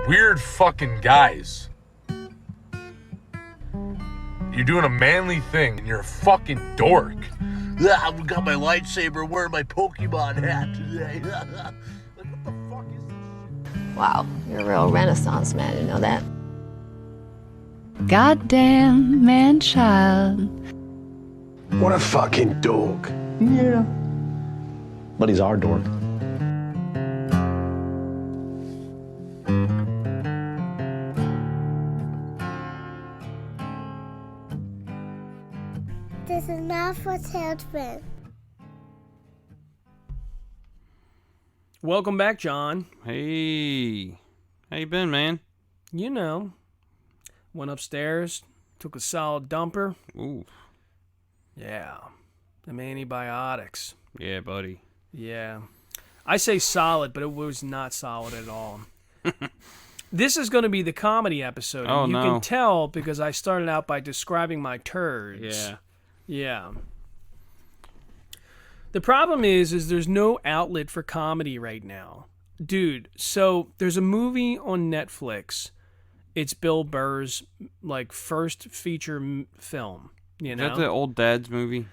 weird fucking guys. You're doing a manly thing, and you're a fucking dork. I've got my lightsaber wearing my Pokemon hat today. Like, what the fuck is this shit? Wow, you're a real Renaissance man, you know that? Goddamn man-child. What a fucking dork. Yeah. But he's our dork. This is not for children. Welcome back, John. Hey. How you been, man? You know, went upstairs, took a solid dumper. Ooh. Yeah. Them antibiotics. Yeah, buddy. Yeah. I say solid, but it was not solid at all. This is going to be the comedy episode. Oh, you no. can tell because I started out by describing my turds. Yeah. Yeah. The problem is there's no outlet for comedy right now. Dude, so there's a movie on Netflix. It's Bill Burr's like first feature film, you know? Is that the old dad's movie?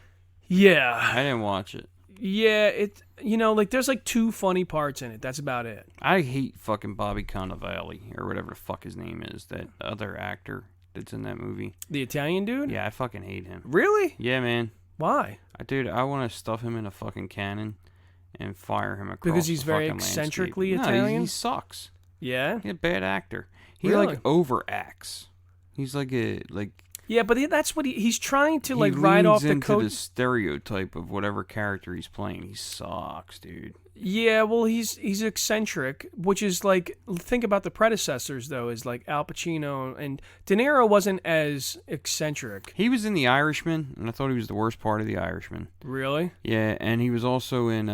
Yeah. I didn't watch it. Yeah, it like there's like 2 funny parts in it. That's about it. I hate fucking Bobby Cannavale, or whatever the fuck his name is, that other actor that's in that movie. The Italian dude? Yeah, I fucking hate him. Really? Yeah, man. Why? Dude, I want to stuff him in a fucking cannon and fire him across Because he's the very fucking eccentrically landscape. Italian? No, he sucks. Yeah? He's a bad actor. He Really? like overacts. He's like Yeah, but that's what he's trying to like he ride off leans the into coat. the stereotype of whatever character he's playing. He sucks, dude. Yeah, well, he's eccentric, which is like, think about the predecessors though, is like Al Pacino, and De Niro wasn't as eccentric. He was in The Irishman, and I thought he was the worst part of The Irishman. Really? Yeah, and he was also in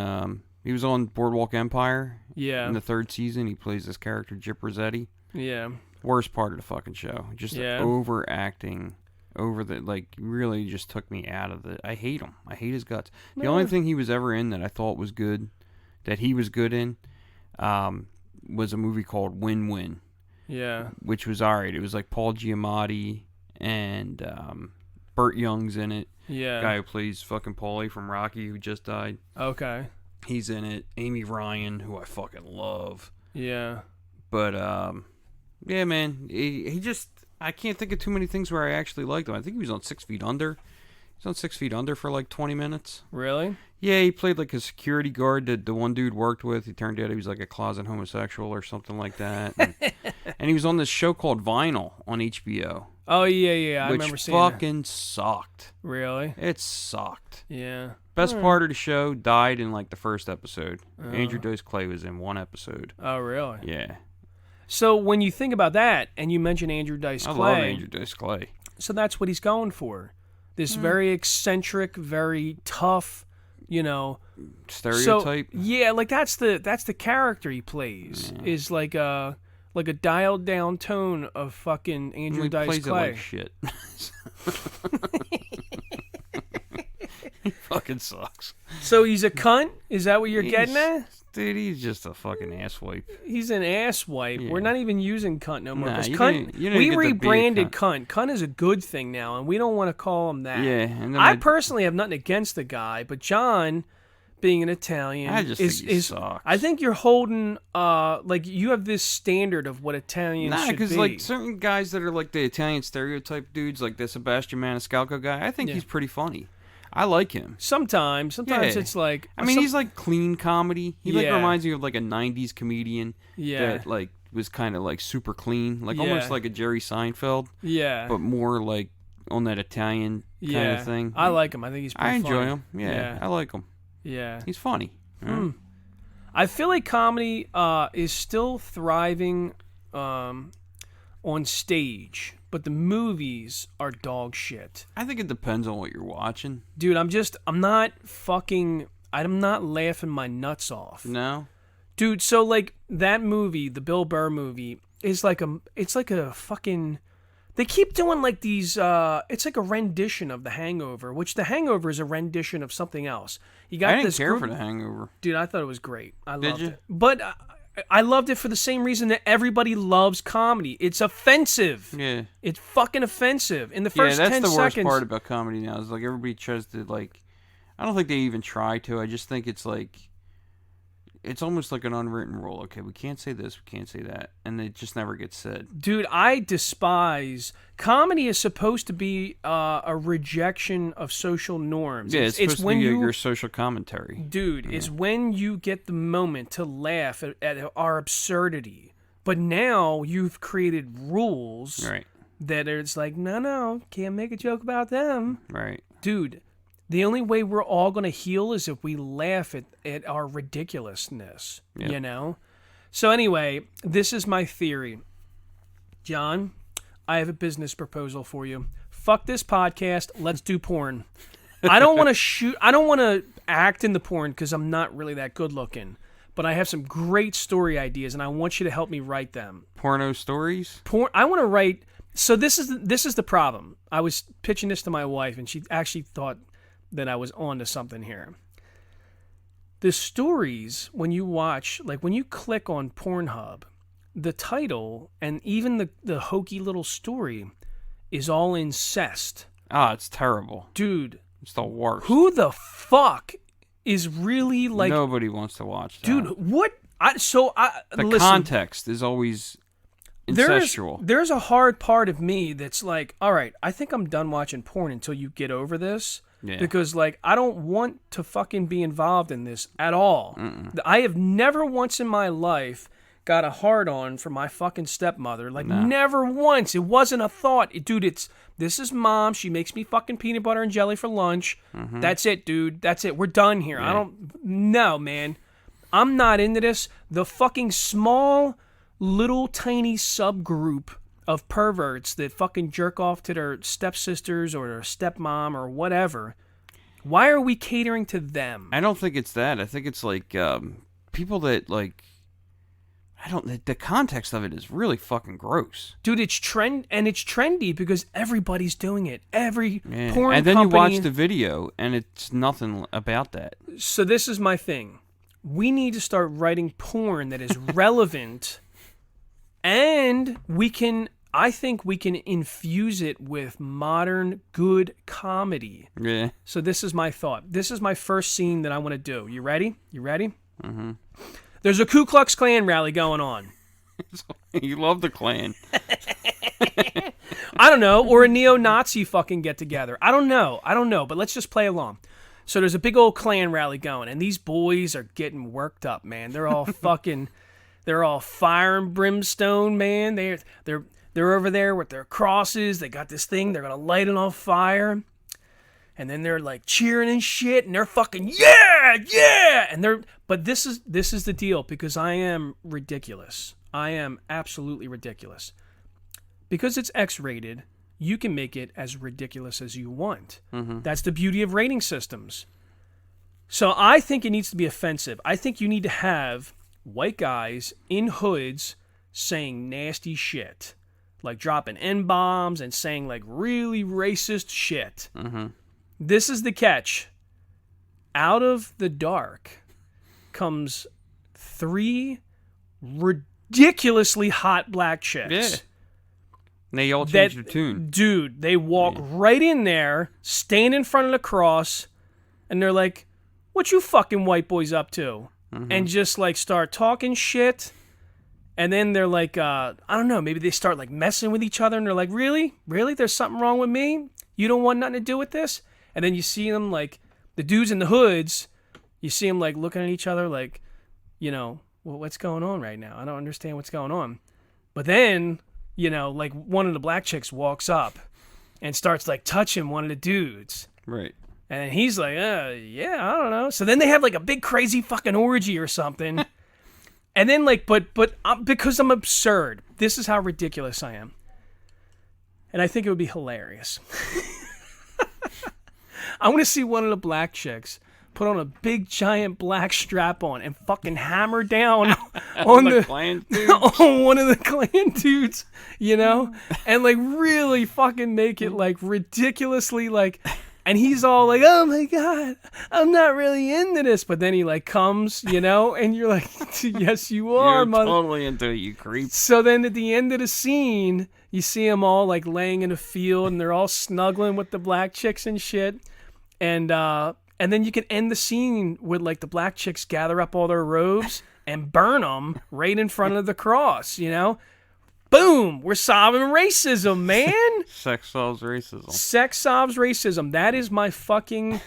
he was on Boardwalk Empire. Yeah. In the 3rd season, he plays this character Gyp Rossetti. Yeah. Worst part of the fucking show. Just Yeah. overacting. Really just took me out of it. I hate him. I hate his guts. The only thing he was ever in that I thought was good, that he was good in, was a movie called Win-Win. Yeah. Which was alright. It was like Paul Giamatti and Burt Young's in it. Yeah. Guy who plays fucking Paulie from Rocky, who just died. Okay. He's in it. Amy Ryan, who I fucking love. Yeah. But yeah, man, he just, I can't think of too many things where I actually liked him. I think he was on 6 Feet Under. He's on 6 Feet Under for like 20 minutes. Really? Yeah, he played like a security guard that the one dude worked with. He turned out he was like a closet homosexual or something like that. And he was on this show called Vinyl on HBO. Oh, yeah. I remember seeing Which fucking sucked. Really? It sucked. Yeah. Best part of the show died in like the first episode. Andrew Dice Clay was in one episode. Oh, really? Yeah. So when you think about that, and you mention Andrew Dice Clay. I love Andrew Dice Clay. So that's what he's going for. This very eccentric, very tough, stereotype. So, yeah, like that's the character he plays. Is like a dialed down tone of fucking Andrew Dice Clay. He plays it like shit. He fucking sucks. So he's a cunt? Is that what you're getting at? Dude, he's just a fucking asswipe. He's an asswipe. Yeah. We're not even using cunt no more. Nah, 'Cause you cunt, didn't we get to be a rebranded cunt. cunt. Cunt is a good thing now, and we don't want to call him that. Yeah, and then I personally have nothing against the guy, but John, being an Italian, I just think he sucks. I think you're holding like you have this standard of what Italians should be. because like certain guys that are like the Italian stereotype dudes, like the Sebastian Maniscalco guy, I think he's pretty funny. I like him. Sometimes Yeah. it's like he's like clean comedy. He like Yeah. reminds me of like a '90s comedian Yeah. that like was kind of like super clean, like Yeah. almost like a Jerry Seinfeld, yeah, but more like on that Italian kind of thing. I like him. I think he's pretty I enjoy funny. him. Yeah, I like him. Yeah. He's funny. Yeah. I feel like comedy is still thriving on stage, but the movies are dog shit. I think it depends on what you're watching. Dude, I'm not laughing my nuts off. No? Dude, so like that movie, the Bill Burr movie, it's like a fucking, they keep doing like these, it's like a rendition of The Hangover, which The Hangover is a rendition of something else. You got I didn't this care group, for The Hangover. Dude, I thought it was great. I loved you? it. But I loved it for the same reason that everybody loves comedy. It's offensive. Yeah. It's fucking offensive. In the first 10 seconds. Yeah, that's the worst part about comedy now is like everybody tries to like. I don't think they even try to. I just think it's like. It's almost like an unwritten rule. Okay, we can't say this, we can't say that, and it just never gets said. Dude, I despise comedy. Is supposed to be a rejection of social norms. Yeah, it's supposed to be your social commentary. Dude, it's when you get the moment to laugh at our absurdity. But now you've created rules that it's like, no, can't make a joke about them. Right. Dude, the only way we're all going to heal is if we laugh at our ridiculousness, you know? So anyway, this is my theory. John, I have a business proposal for you. Fuck this podcast. Let's do porn. I don't want to act in the porn because I'm not really that good looking. But I have some great story ideas, and I want you to help me write them. Porno stories? I want to write... So this is the problem. I was pitching this to my wife, and she actually thought that I was on to something here. The stories, when you watch, like when you click on Pornhub, the title and even the hokey little story is all incest. Ah, it's terrible. Dude. It's the worst. Who the fuck is really like... Nobody wants to watch that. Dude, what? The context is always incestual. There's a hard part of me that's like, all right, I think I'm done watching porn until you get over this. Yeah. Because, like, I don't want to fucking be involved in this at all. I have never once in my life got a hard-on for my fucking stepmother. Like, never once. It wasn't a thought. Dude, this is mom. She makes me fucking peanut butter and jelly for lunch. That's it, dude. That's it. We're done here. Yeah. No, man. I'm not into this. The fucking small, little, tiny subgroup of perverts that fucking jerk off to their stepsisters or their stepmom or whatever. Why are we catering to them? I don't think it's that. I think it's like people that like. The context of it is really fucking gross. Dude, it's trendy because everybody's doing it. Every porn company. And then you watch the video and it's nothing about that. So this is my thing. We need to start writing porn that is relevant and I think we can infuse it with modern good comedy. Yeah. So this is my thought. This is my first scene that I want to do. You ready? Mm-hmm. There's a Ku Klux Klan rally going on. You love the Klan. I don't know. Or a neo-Nazi fucking get-together. I don't know. But let's just play along. So there's a big old Klan rally going, and these boys are getting worked up, man. They're all fucking... They're all fire and brimstone, man. They're over there with their crosses. They got this thing. They're going to light it on fire. And then they're like cheering and shit. And they're fucking, yeah. But this is the deal because I am ridiculous. I am absolutely ridiculous. Because it's X-rated, you can make it as ridiculous as you want. Mm-hmm. That's the beauty of rating systems. So I think it needs to be offensive. I think you need to have white guys in hoods saying nasty shit. Like dropping N-bombs and saying like really racist shit. Mm-hmm. This is the catch. Out of the dark comes 3 ridiculously hot black chicks. Yeah. And they all change their tune. Dude, they walk right in there, stand in front of the cross, and they're like, what you fucking white boys up to? Mm-hmm. And just like start talking shit. And then they're like, I don't know, maybe they start like messing with each other and they're like, really? Really? There's something wrong with me? You don't want nothing to do with this? And then you see them like, the dudes in the hoods, you see them like looking at each other like, you know, well, what's going on right now? I don't understand what's going on. But then, you know, like one of the black chicks walks up and starts like touching one of the dudes. Right. And he's like, yeah, I don't know. So then they have like a big crazy fucking orgy or something. And then like, but because I'm absurd, this is how ridiculous I am. And I think it would be hilarious. I want to see one of the black chicks put on a big giant black strap on and fucking hammer down on the Klan dudes. On one of the Klan dudes, you know? And like really fucking make it like ridiculously like And he's all like, oh my God, I'm not really into this. But then he like comes, and you're like, yes, you are, You're mother. totally into it, you creep. So then at the end of the scene, you see them all like laying in a field and they're all snuggling with the black chicks and shit. And then you can end the scene with like the black chicks gather up all their robes and burn them right in front of the cross, Boom! We're solving racism, man. Sex solves racism. Sex solves racism. That is my fucking...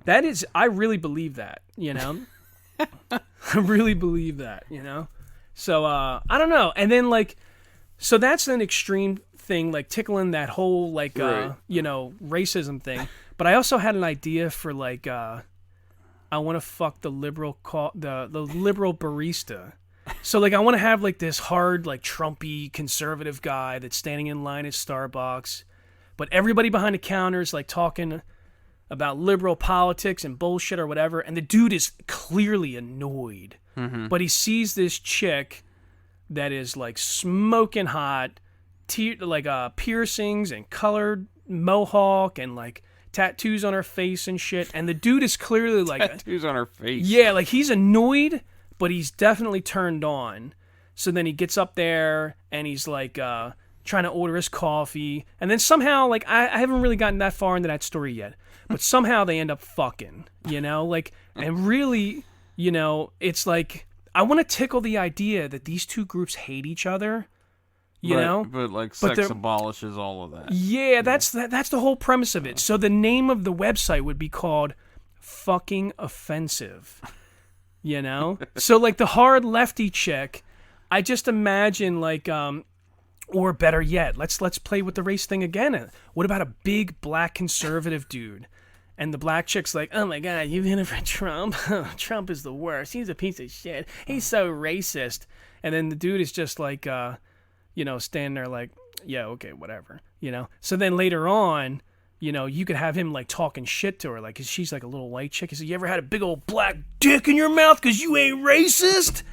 I really believe that, I really believe that, So, I don't know. And then, like... So that's an extreme thing, like tickling that whole, like, right. Racism thing. But I also had an idea for, like, I want to fuck the liberal... the liberal barista. So, like, I want to have, like, this hard, like, Trumpy conservative guy that's standing in line at Starbucks. But everybody behind the counter is, like, talking about liberal politics and bullshit or whatever. And the dude is clearly annoyed. Mm-hmm. But he sees this chick that is, like, smoking hot, piercings and colored mohawk and, like, tattoos on her face and shit. And the dude is clearly, like... Tattoos on her face. Yeah, like, he's annoyed... But he's definitely turned on. So then he gets up there and he's like trying to order his coffee. And then somehow, like, I haven't really gotten that far into that story yet. But somehow they end up fucking, Like, and really, it's like, I want to tickle the idea that these two groups hate each other, But, like, sex abolishes all of that. Yeah, that's the whole premise of it. So the name of the website would be called Fucking Offensive. So like the hard lefty chick, I just imagine like or better yet, let's play with the race thing again. What about a big black conservative dude? And the black chick's like, oh my God, you've been for Trump? Trump is the worst. He's a piece of shit. He's so racist. And then the dude is just like standing there like, yeah, okay, whatever. So then later on, you could have him, like, talking shit to her, like, 'cause she's, like, a little white chick. He said, you ever had a big old black dick in your mouth 'cause you ain't racist?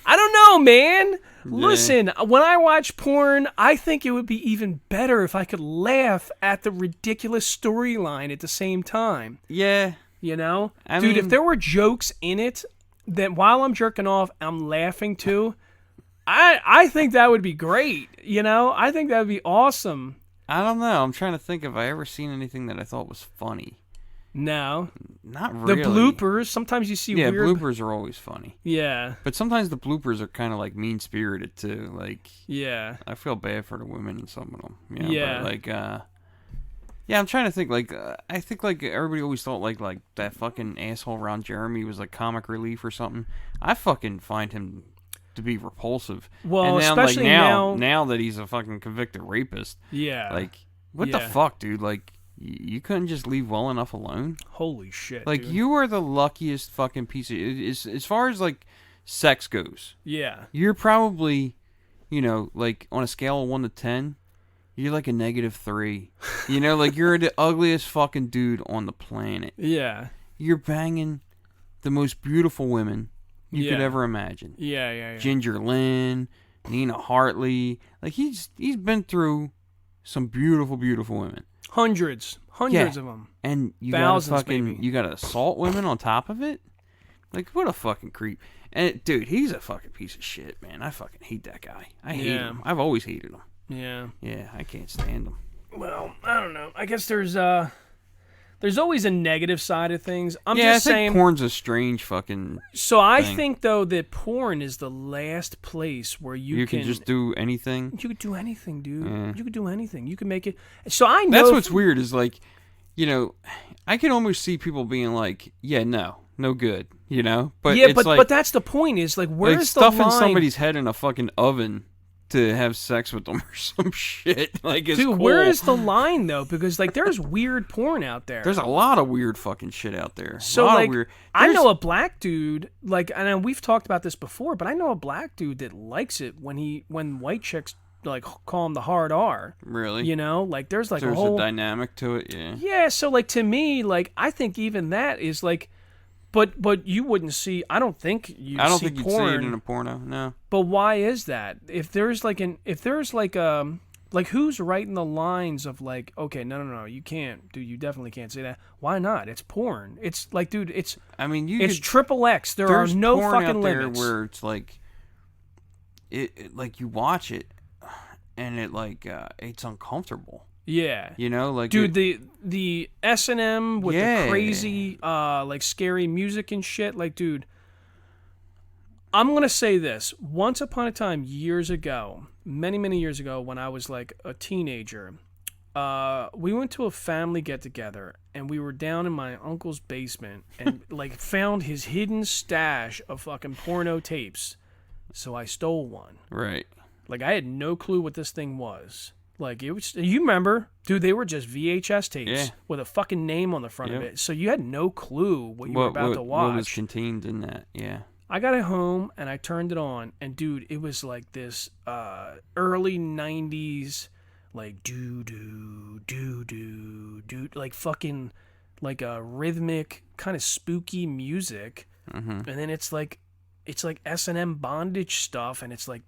I don't know, man. Yeah. Listen, when I watch porn, I think it would be even better if I could laugh at the ridiculous storyline at the same time. Yeah. I mean, if there were jokes in it that while I'm jerking off, I'm laughing too... I think that would be great, I think that would be awesome. I don't know. I'm trying to think if I ever seen anything that I thought was funny. No. Not really. The bloopers, sometimes you see weird... Yeah, bloopers are always funny. Yeah. But sometimes the bloopers are kind of, like, mean-spirited, too. Like... Yeah. I feel bad for the women in some of them. Yeah. But, like, yeah, I'm trying to think, like, I think, like, everybody always thought, like, that fucking asshole Ron Jeremy was, like, comic relief or something. I fucking find him... to be repulsive. Well, and now, especially like, now that he's a fucking convicted rapist. Yeah. Like, what the fuck, dude? Like, you couldn't just leave well enough alone? Holy shit, like, dude. You are the luckiest fucking piece of... As far as, like, sex goes. Yeah. You're probably, like, on a scale of 1 to 10, you're like a -3. Like, you're the ugliest fucking dude on the planet. Yeah. You're banging the most beautiful women you could ever imagine. Yeah. Ginger Lynn, Nina Hartley. Like, he's been through some beautiful, beautiful women. Hundreds of them. And you Thousands, you gotta assault women on top of it? Like, what a fucking creep. And, dude, he's a fucking piece of shit, man. I fucking hate that guy. I hate him. I've always hated him. Yeah. Yeah, I can't stand him. Well, I don't know. I guess there's always a negative side of things. I think saying porn's a strange fucking So I thing. think, though, that porn is the last place where you can just do anything. You could do anything, dude. Yeah. You could do anything. You can make it. So I know. That's what's weird is, like, I can almost see people being like, yeah, no good, But yeah, it's but that's the point is, like, where's like the line? stuffing somebody's head in a fucking oven to have sex with them or some shit. Like, it's Dude, cool. where is the line, though? Because, like, there's weird porn out there. There's a lot of weird fucking shit out there. So, like, I know a black dude, like, and we've talked about this before, but I know a black dude that likes it when white chicks, like, call him the hard R. Really? Like, there's, like, there's a whole... dynamic to it, yeah. Yeah, so, like, to me, like, I think even that is, like... But you wouldn't see... I don't think you'd see porn. I don't think you'd see it in a porno, no. But why is that? If there's, like, Like, who's writing the lines of like, okay, no, you can't, dude, you definitely can't say that. Why not? It's porn. It's like, dude, it's. I mean, it's triple X. There are there's no porn fucking out there limits. where it's like, like you watch it, and it like it's uncomfortable. Yeah. You know, like dude, the S&M with the crazy like scary music and shit, like, dude, I'm going to say this. Once upon a time, years ago, many years ago, when I was like a teenager, we went to a family get-together, and we were down in my uncle's basement and like found his hidden stash of fucking porno tapes. So I stole one. Right. Like, I had no clue what this thing was. Like, it was, you remember, dude, they were just VHS tapes with a fucking name on the front of it. So you had no clue what you were about to watch. What was contained in that, yeah. I got it home, and I turned it on, and, dude, it was like this early 90s, like, doo-doo, like fucking, like a rhythmic, kind of spooky music. Mm-hmm. And then it's like S&M bondage stuff, and it's like,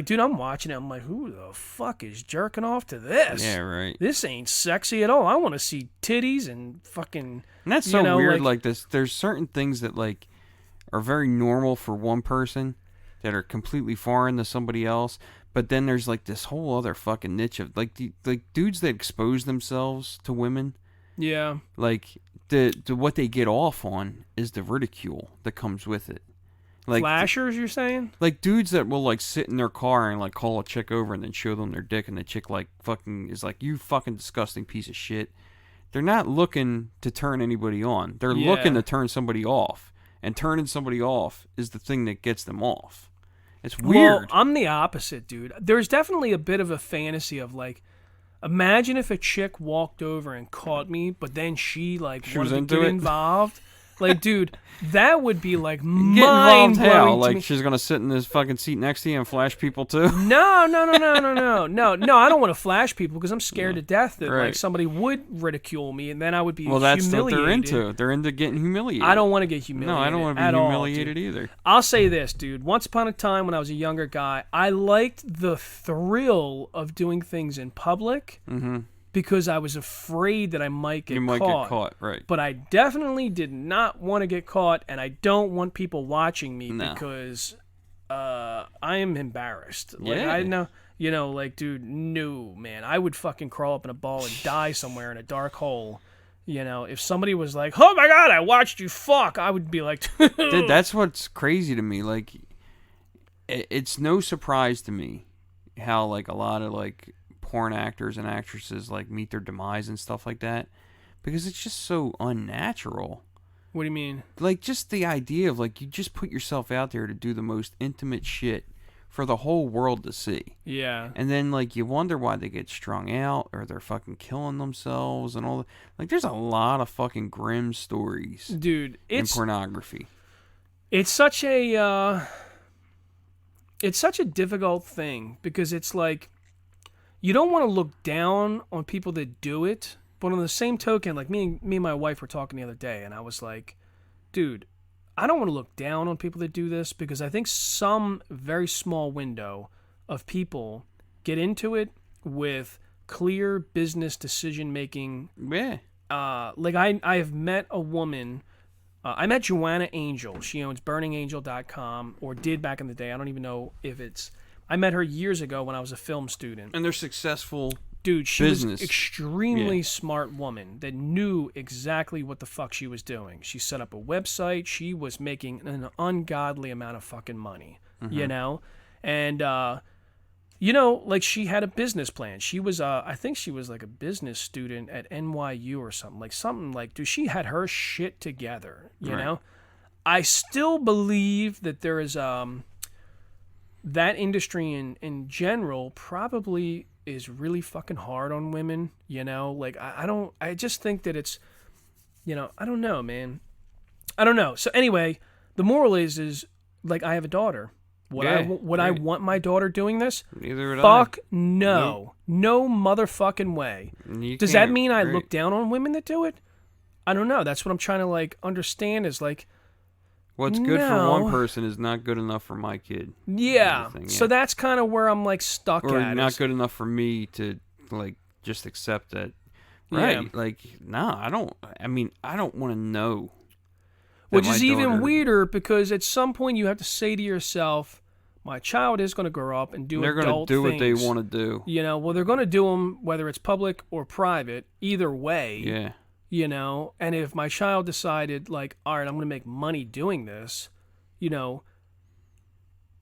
dude, I'm watching it. I'm like, who the fuck is jerking off to this? Yeah, right. This ain't sexy at all. I want to see titties and fucking. And that's so weird. Like this, there's certain things that like are very normal for one person that are completely foreign to somebody else. But then there's like this whole other fucking niche of like dudes that expose themselves to women. Yeah. Like the what they get off on is the ridicule that comes with it. Like flashers, you're saying? Like dudes that will like sit in their car and like call a chick over and then show them their dick, and the chick like fucking is like, you fucking disgusting piece of shit. They're not looking to turn anybody on. They're looking to turn somebody off. And turning somebody off is the thing that gets them off. It's weird. Well, I'm the opposite, dude. There's definitely a bit of a fantasy of like, imagine if a chick walked over and caught me, but then she wanted to get involved. Like, dude, that would be like mind blowing. Like, she's gonna sit in this fucking seat next to you and flash people too? No. I don't want to flash people because I'm scared to death that like somebody would ridicule me, and then I would be humiliated. Well, that's what they're into. They're into getting humiliated. I don't want to get humiliated. No, I don't want to be humiliated either. I'll say this, dude. Once upon a time, when I was a younger guy, I liked the thrill of doing things in public. Mm-hmm. Because I was afraid that I might get caught. You might get caught, right. But I definitely did not want to get caught, and I don't want people watching me because I am embarrassed. Like, I know, like, dude, no, man. I would fucking crawl up in a ball and die somewhere in a dark hole. If somebody was like, oh my God, I watched you fuck, I would be like... Dude, that's what's crazy to me. Like, it's no surprise to me how, like, a lot of, like... porn actors and actresses like meet their demise and stuff like that, because it's just so unnatural. What do you mean? Like, just the idea of like, you just put yourself out there to do the most intimate shit for the whole world to see. Yeah. And then like you wonder why they get strung out or they're fucking killing themselves and all that. Like, there's a lot of fucking grim stories, dude, in pornography. It's such a difficult thing because it's like, you don't want to look down on people that do it, but on the same token, like me and my wife were talking the other day, and I was like, dude, I don't want to look down on people that do this because I think some very small window of people get into it with clear business decision-making. Yeah. Like, I have met a woman... I met Joanna Angel. She owns BurningAngel.com, or did back in the day. I don't even know if it's... I met her years ago when I was a film student. And they're successful. Dude, she was an extremely smart woman that knew exactly what the fuck she was doing. She set up a website. She was making an ungodly amount of fucking money, And, like, she had a business plan. She was, I think she was like a business student at NYU or something. Like, dude, she had her shit together, you know? I still believe that there is, that industry in general probably is really fucking hard on women, Like, I just think that it's, I don't know, man. I don't know. So anyway, the moral is like, I have a daughter. Would I want my daughter doing this? Neither would I. Fuck no. No motherfucking way. Does that mean I look down on women that do it? I don't know. That's what I'm trying to, like, understand is, like, What's good for No. one person is not good enough for my kid. Yeah. Everything, So that's kind of where I'm like stuck or at. not is- good enough for me to like just accept that. Right? Yeah. Like, nah, I don't. I mean, I don't want to know. that Which my is even daughter- weirder because at some point you have to say to yourself, my child is going to grow up and do They're adult do what they things. want to do. You know, well, they're going to do them whether it's public or private, either way. Yeah. You know, and if my child decided, like, all right, I'm going to make money doing this, you know,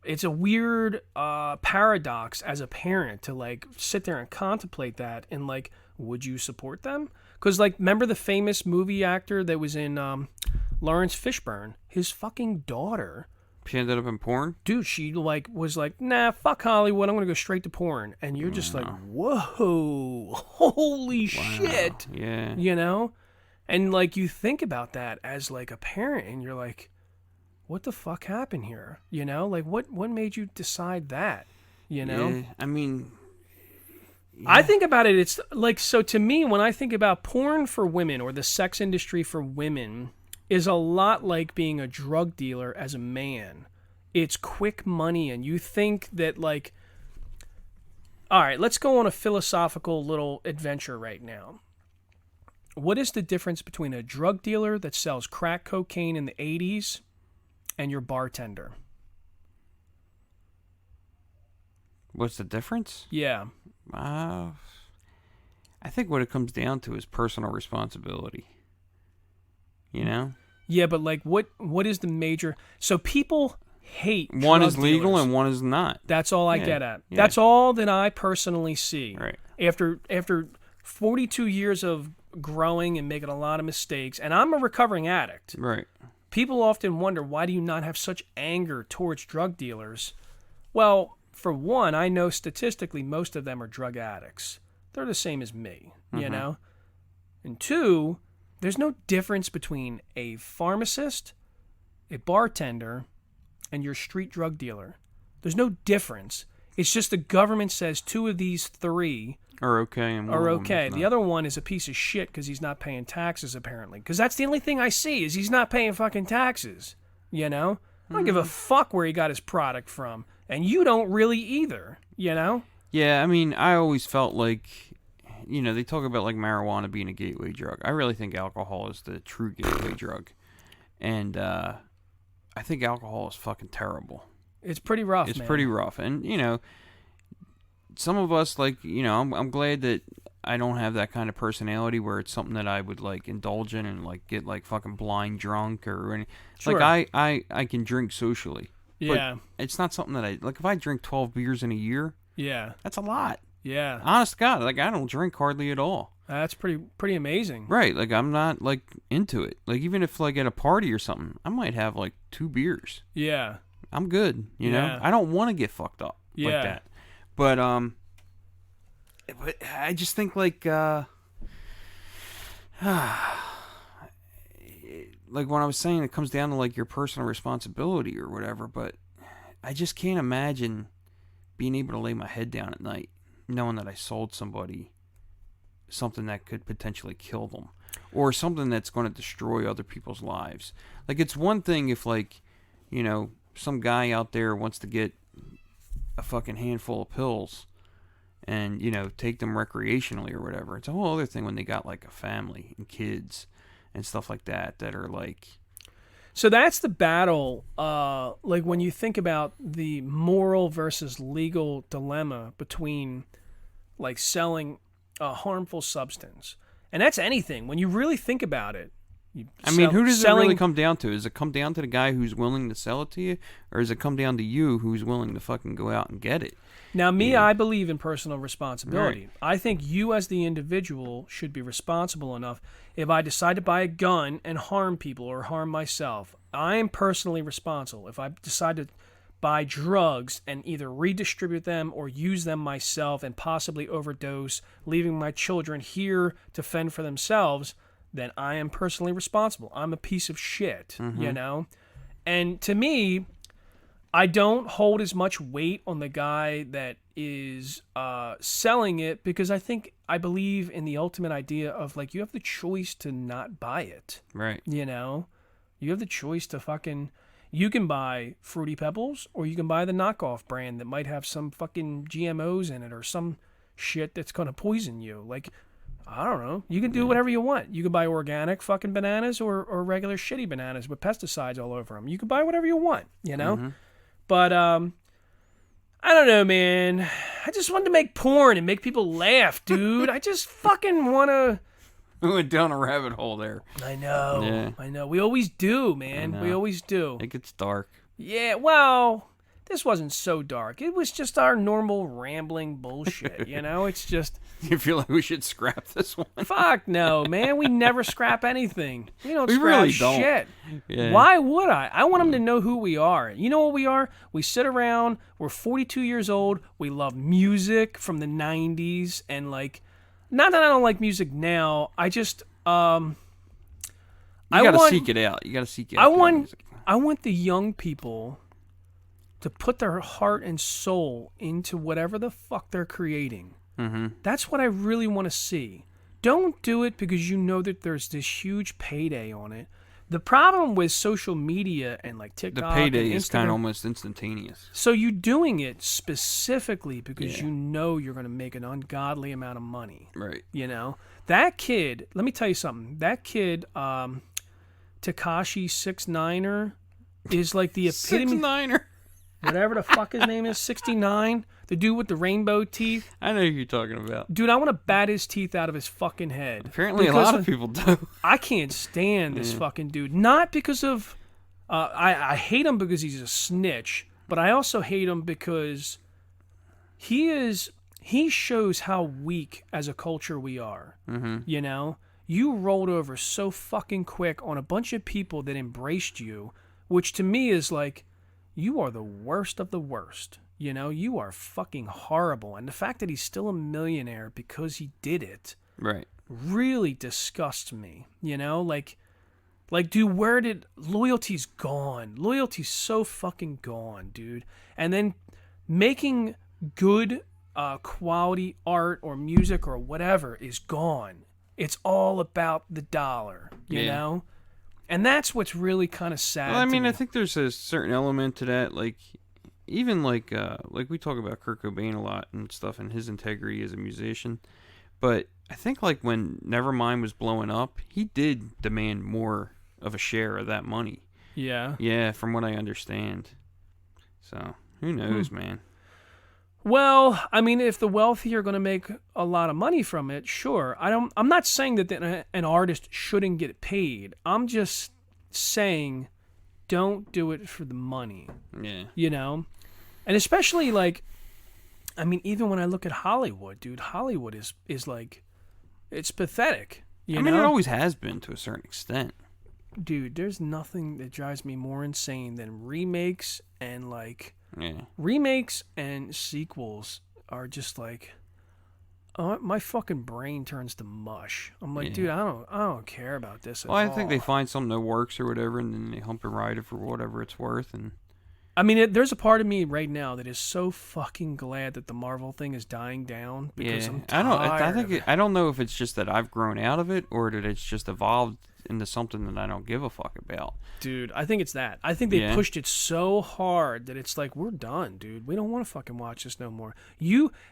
it's a weird paradox as a parent to, like, sit there and contemplate that and, like, would you support them? Because, like, remember the famous movie actor that was in Lawrence Fishburne? His fucking daughter. She ended up in porn? Dude, she, like, was like, nah, fuck Hollywood, I'm going to go straight to porn. And you're just like, whoa, holy shit. Yeah. You know? And, like, you think about that as, like, a parent, and you're like, what the fuck happened here? You know? Like, what made you decide that? You know? Yeah, I mean... I think about it, it's, like, so to me, when I think about porn for women or the sex industry for women is a lot like being a drug dealer as a man. It's quick money, and you think that, like... All right, let's go on a philosophical little adventure right now. What is the difference between a drug dealer that sells crack cocaine in the 80s and your bartender? What's the difference? Yeah. I think what it comes down to is personal responsibility. You know? Yeah, but like what is the major... So people hate One drug is legal dealers. and one is not. That's all I Yeah, get at. yeah. That's all that I personally see. Right. After 42 years of growing and making a lot of mistakes, and I'm a recovering addict. Right. People often wonder, why do you not have such anger towards drug dealers? Well, for one, I know statistically most of them are drug addicts. They're the same as me, you know? And two, there's no difference between a pharmacist, a bartender, and your street drug dealer. There's no difference. It's just the government says two of these three Are okay. And one are of them okay. is The not. other one is a piece of shit because he's not paying taxes, apparently. Because that's the only thing I see is he's not paying fucking taxes, you know? I don't give a fuck where he got his product from. And you don't really either, you know? Yeah, I mean, I always felt like, you know, they talk about like marijuana being a gateway drug. I really think alcohol is the true gateway drug. And I think alcohol is fucking terrible. It's pretty rough, It's man. pretty rough. And, you know, some of us, like, you know, I'm glad that I don't have that kind of personality where it's something that I would, like, indulge in and, like, get, like, fucking blind drunk or any. Sure. Like, I can drink socially. Yeah. But it's not something that like, if I drink 12 beers in a year, Yeah. that's a lot. Yeah. Honest to God, like, I don't drink hardly at all. That's pretty amazing. Right, like, I'm not, like, into it. Like, even if, like, at a party or something, I might have, like, 2 beers. Yeah. I'm good, you know? Yeah. I don't want to get fucked up like Yeah. that. But I just think, like, like when I was saying, it comes down to, like, your personal responsibility or whatever, but I just can't imagine being able to lay my head down at night knowing that I sold somebody something that could potentially kill them or something that's going to destroy other people's lives. Like, it's one thing if, like, you know, some guy out there wants to get a fucking handful of pills and, you know, take them recreationally or whatever. It's a whole other thing when they got, like, a family and kids and stuff like that are, like... So that's the battle, like when you think about the moral versus legal dilemma between, like, selling a harmful substance. And that's anything. When you really think about it. I mean, who does it really come down to? Does it come down to the guy who's willing to sell it to you? Or does it come down to you who's willing to fucking go out and get it? Now, me, I believe in personal responsibility. Right. I think you as the individual should be responsible enough. If I decide to buy a gun and harm people or harm myself, I am personally responsible. If I decide to buy drugs and either redistribute them or use them myself and possibly overdose, leaving my children here to fend for themselves, then I am personally responsible. I'm a piece of shit, you know? And to me, I don't hold as much weight on the guy that is selling it because I believe in the ultimate idea of, like, you have the choice to not buy it. Right. You know? You have the choice to fucking... You can buy Fruity Pebbles, or you can buy the knockoff brand that might have some fucking GMOs in it or some shit that's going to poison you. Like, I don't know. You can do whatever you want. You can buy organic fucking bananas or regular shitty bananas with pesticides all over them. You can buy whatever you want, you know? Mm-hmm. But, I don't know, man. I just wanted to make porn and make people laugh, dude. I just fucking want to... We went down a rabbit hole there. I know. Yeah. I know. We always do, man. We always do. It gets dark. Yeah, well, this wasn't so dark. It was just our normal rambling bullshit, you know? It's just... You feel like we should scrap this one? Fuck no, man. We never scrap anything. We don't We scrap really don't. shit. Yeah. Why would I? I want them to know who we are. You know what we are? We sit around. We're 42 years old. We love music from the 90s. And, like, not that I don't like music now. I just, You gotta seek it out. You gotta seek it out. I want the young people to put their heart and soul into whatever the fuck they're creating. Mm-hmm. That's what I really want to see. Don't do it because you know that there's this huge payday on it. The problem with social media and like TikTok, The payday and is kind Instagram- of almost instantaneous. So you're doing it specifically because Yeah. you know you're going to make an ungodly amount of money. Right. You know, that kid. Let me tell you something. That kid, Tekashi 6ix9ine is like the epitome. 6ix9ine. Whatever the fuck his name is, 69. The dude with the rainbow teeth. I know who you're talking about. Dude, I want to bat his teeth out of his fucking head. Apparently, a Because lot of people do. I can't stand this fucking dude. Not because of... I hate him because he's a snitch, but I also hate him because he shows how weak as a culture we are. Mm-hmm. You know? You rolled over so fucking quick on a bunch of people that embraced you, which to me is like, you are the worst of the worst. You know, you are fucking horrible. And the fact that he's still a millionaire because he did it Right. really disgusts me. You know, like, dude, where did loyalty's gone? Loyalty's so fucking gone, dude. And then making good quality art or music or whatever is gone. It's all about the dollar, you know? And that's what's really kind of sad. Well, I mean, to me. I think there's a certain element to that. Like, even like we talk about Kurt Cobain a lot and stuff and his integrity as a musician. But I think like when Nevermind was blowing up, he did demand more of a share of that money. Yeah. Yeah, from what I understand. So, who knows, man? Well, I mean, if the wealthy are going to make a lot of money from it, sure. I'm not saying that an artist shouldn't get paid. I'm just saying, don't do it for the money. Yeah. You know, and especially like, I mean, even when I look at Hollywood, dude, Hollywood is like, it's pathetic. You I mean, know? it always has been to a certain extent. Dude, there's nothing that drives me more insane than remakes and like. Yeah. Remakes and sequels are just like, oh, my fucking brain turns to mush. I'm like, dude, I don't care about this at all. Well, I think they find something that works or whatever, and then they hump and ride it for whatever it's worth. And I mean, there's a part of me right now that is so fucking glad that the Marvel thing is dying down because I'm tired. I don't know if it's just that I've grown out of it or that it's just evolved into something that I don't give a fuck about. Dude, I think it's that. I think they pushed it so hard that it's like, we're done, dude. We don't want to fucking watch this no more.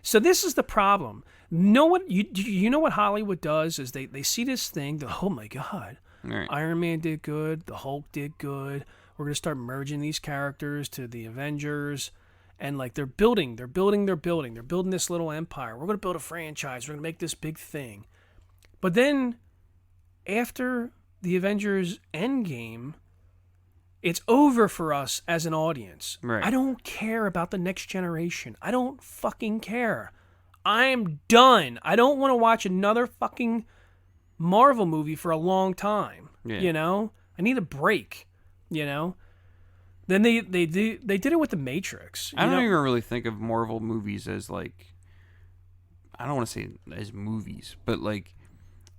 So this is the problem. You know what Hollywood does is they see this thing, oh my God, Right. Iron Man did good, the Hulk did good. We're going to start merging these characters to the Avengers. And like they're building this little empire. We're going to build a franchise. We're going to make this big thing. But then after the Avengers Endgame, it's over for us as an audience. Right. I don't care about the next generation. I don't fucking care. I'm done. I don't want to watch another fucking Marvel movie for a long time. Yeah. You know? I need a break. You know? Then they did it with The Matrix. I don't even really think of Marvel movies as like, I don't want to say as movies, but like,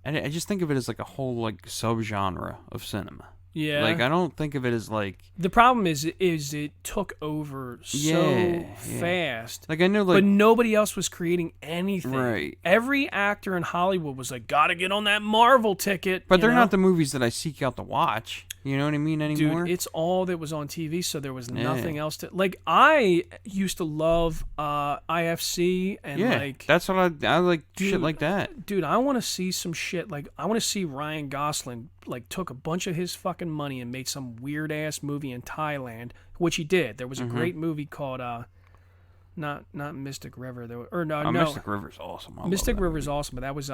I just think of it as like a whole like subgenre of cinema. Yeah. Like, I don't think of it as like... The problem is it took over so fast. Like, I know, like... But nobody else was creating anything. Right. Every actor in Hollywood was like, gotta get on that Marvel ticket. But they're not the movies that I seek out to watch. You know what I mean anymore? Dude, it's all that was on TV, so there was nothing else to... Like, I used to love IFC and, like... that's what I like, dude, shit like that. Dude, I want to see some shit. Like, I want to see Ryan Gosling, like, took a bunch of his fucking money and made some weird-ass movie in Thailand, which he did. There was a great movie called... Not Mystic River. No. Mystic River's awesome. Mystic River's awesome, but that was...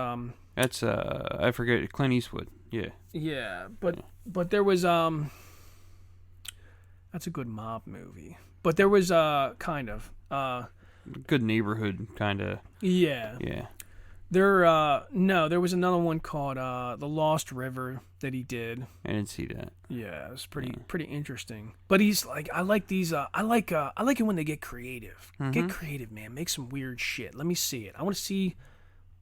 That's, I forget, Clint Eastwood. Yeah. Yeah, but there was that's a good mob movie. But there was kind of Good Neighborhood kind of. Yeah. Yeah. There was another one called The Lost River that he did. I didn't see that. Yeah, it was pretty interesting. But he's like, I like these I like it when they get creative. Get creative, man. Make some weird shit. Let me see it. I want to see,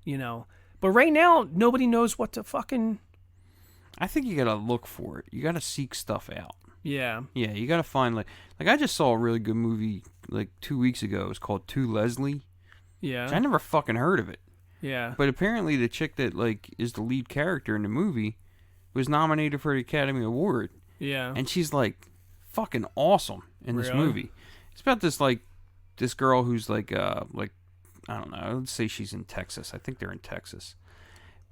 But right now nobody knows what to fucking... I think you gotta look for it. You gotta seek stuff out. Yeah. Yeah, you gotta find like I just saw a really good movie like 2 weeks ago. It was called To Leslie. Yeah. I never fucking heard of it. Yeah. But apparently the chick that like is the lead character in the movie was nominated for the Academy Award. Yeah. And she's like fucking awesome in this movie. It's about this girl who's like I don't know, let's say she's in Texas. I think they're in Texas.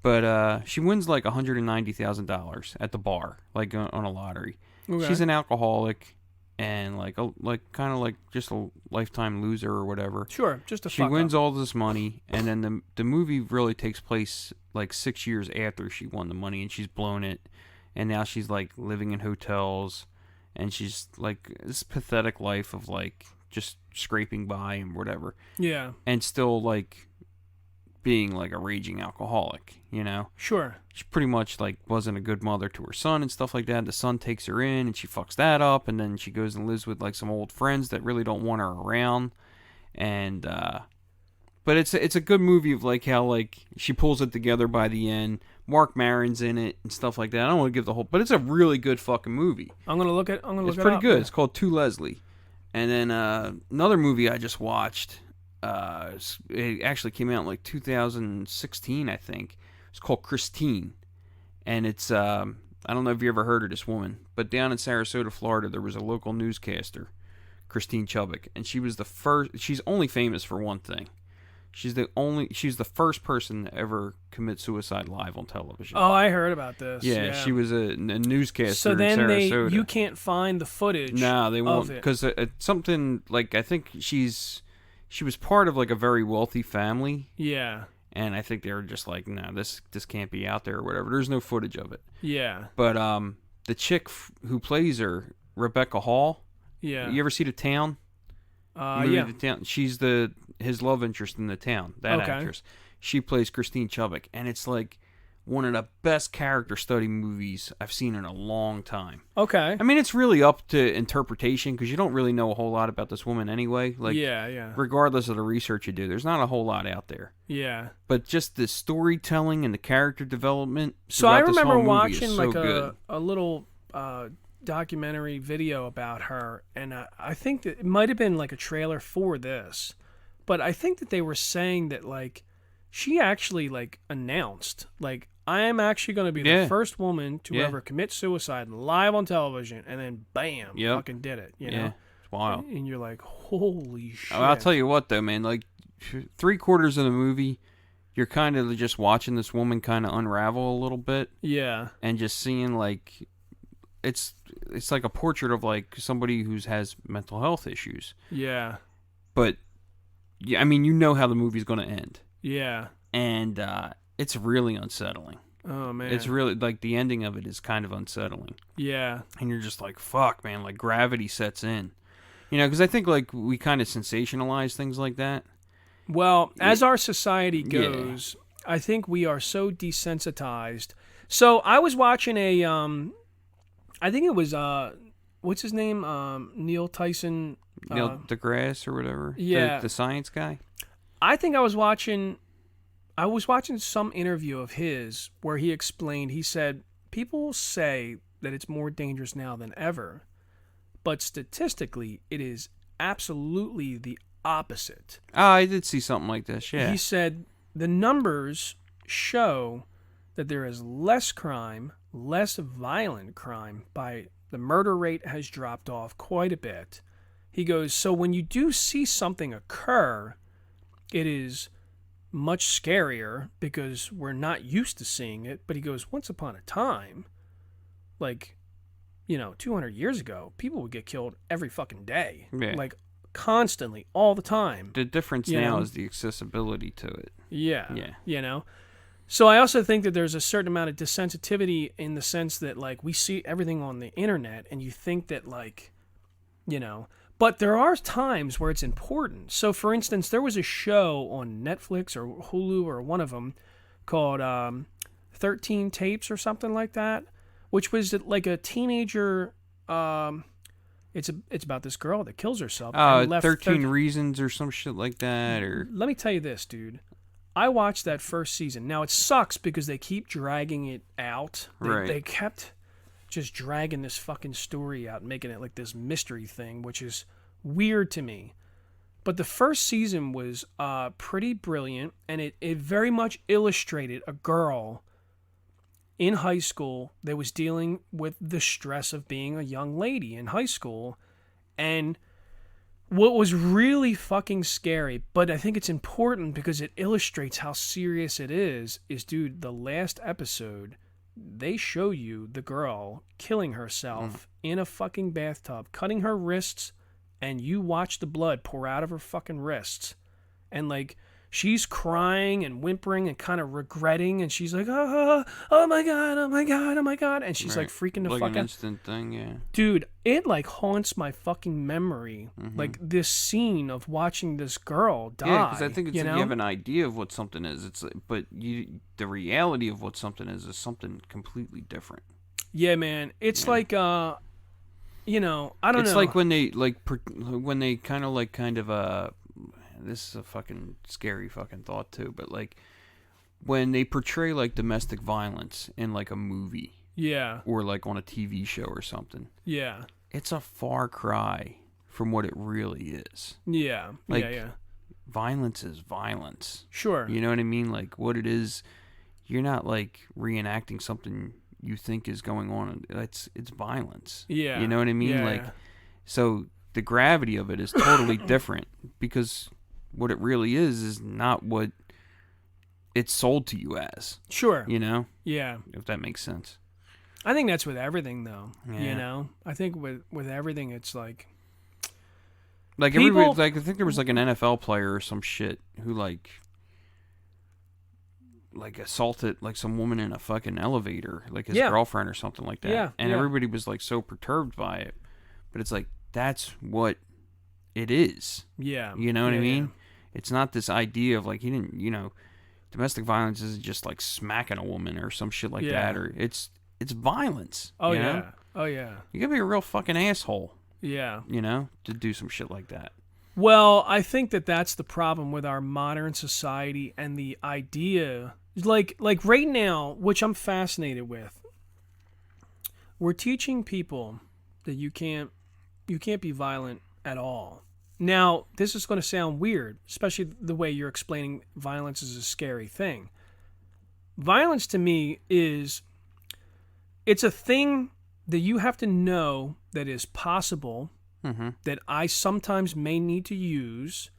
But she wins like $190,000 at the bar, like on a lottery. Okay. She's an alcoholic and kind of like just a lifetime loser or whatever. Sure, just she wins all this money, and then the movie really takes place like 6 years after she won the money, and she's blown it, and now she's like living in hotels, and she's like this pathetic life of like just scraping by and whatever. Yeah, and still like being like a raging alcoholic, Sure. She pretty much like wasn't a good mother to her son and stuff like that. The son takes her in and she fucks that up, and then she goes and lives with like some old friends that really don't want her around. And but it's a good movie of like how like she pulls it together by the end. Mark Maron's in it and stuff like that. I don't want to give the whole, but it's a really good fucking movie. It's pretty good. It's called To Leslie. And then another movie I just watched. It actually came out in like 2016, I think. It's called Christine, and it's I don't know if you ever heard of this woman, but down in Sarasota, Florida, there was a local newscaster, Christine Chubbuck, and she was the first. She's only famous for one thing. She's the first person to ever commit suicide live on television. Oh, I heard about this. Yeah, she was a newscaster. So then in Sarasota. you can't find the footage. No, they won't, because something like I think she was part of like a very wealthy family. Yeah. And I think they were just like, no, this can't be out there or whatever. There's no footage of it. Yeah. But the chick who plays her, Rebecca Hall. Yeah. You ever see The Town? Yeah. The Town. She's his love interest in The Town. That actress. She plays Christine Chubbuck, and it's like one of the best character study movies I've seen in a long time. Okay. I mean, it's really up to interpretation because you don't really know a whole lot about this woman anyway. Like, yeah. Regardless of the research you do, there's not a whole lot out there. Yeah. But just the storytelling and the character development. So I remember watching so like good. a little documentary video about her, and I think that it might have been like a trailer for this, but I think that they were saying that like she actually like announced like, I am actually going to be the first woman to ever commit suicide live on television, and then bam, fucking did it. You know, it's wild. And you're like, holy shit! I'll tell you what, though, man. Like 3/4 of the movie, you're kind of just watching this woman kind of unravel a little bit. Yeah. And just seeing like, it's like a portrait of like somebody who has mental health issues. Yeah. But yeah, I mean, you know how the movie's going to end. Yeah. And it's really unsettling. Oh, man. It's really, like, the ending of it is kind of unsettling. Yeah. And you're just like, fuck, man, like, gravity sets in. Because I think, like, we kind of sensationalize things like that. Well, as our society goes, I think we are so desensitized. So I was watching I think it was, what's his name? Neil Tyson. Neil deGrasse or whatever? Yeah. The science guy? I think I was watching some interview of his where he explained, he said, people say that it's more dangerous now than ever. But statistically, it is absolutely the opposite. Oh, I did see something like this, yeah. He said the numbers show that there is less crime, less violent crime. The murder rate has dropped off quite a bit. He goes, so when you do see something occur, it is much scarier because we're not used to seeing it. But he goes, once upon a time, 200 years ago, people would get killed every fucking day. Yeah. Constantly, all the time. The difference now is the accessibility to it. Yeah. Yeah. So I also think that there's a certain amount of desensitivity in the sense that, we see everything on the internet and you think that, but there are times where it's important. So, for instance, there was a show on Netflix or Hulu or one of them called 13 Tapes or something like that, which was like a teenager. It's about this girl that kills herself. 13 Reasons or some shit like that. Or let me tell you this, dude. I watched that first season. Now, it sucks because they keep dragging it out. They kept just dragging this fucking story out, making it like this mystery thing, which is weird to me. But the first season was pretty brilliant, and it very much illustrated a girl in high school that was dealing with the stress of being a young lady in high school. And what was really fucking scary, but I think it's important because it illustrates how serious it is, dude, the last episode, they show you the girl killing herself in a fucking bathtub, cutting her wrists, and you watch the blood pour out of her fucking wrists. And she's crying and whimpering and kind of regretting, and she's like, oh my god, oh my god, oh my god, and she's freaking the fuck out. Like an instant thing, yeah. Dude, it haunts my fucking memory. This scene of watching this girl die. Yeah, because I think you have an idea of what something is. But the reality of what something is something completely different. Yeah, man. It's I don't know. It's like when they kind of this is a fucking scary fucking thought too, but when they portray domestic violence in a movie, or on a TV show or something, it's a far cry from what it really is. Violence is violence. Sure. You know what I mean? What it is, you're not reenacting something you think is going on. It's violence. Yeah. You know what I mean? So the gravity of it is totally different because what it really is not what it's sold to you as. Sure. Yeah. If that makes sense. I think that's with everything, though. Yeah. I think with everything, it's everybody, I think there was an NFL player or some shit who assaulted some woman in a fucking elevator, his girlfriend or something like that. Yeah. And everybody was so perturbed by it. But it's that's what it is. Yeah. You know what I mean? Yeah. It's not this idea of he didn't, domestic violence isn't just smacking a woman or some shit like that, or it's violence. Oh, you yeah. know? Oh, yeah. You gotta be a real fucking asshole. Yeah. To do some shit like that. Well, I think that's the problem with our modern society and the idea, right now, which I'm fascinated with. We're teaching people that you can't be violent at all. Now, this is going to sound weird, especially the way you're explaining violence is a scary thing. Violence to me it's a thing that you have to know that is possible, that I sometimes may need to use,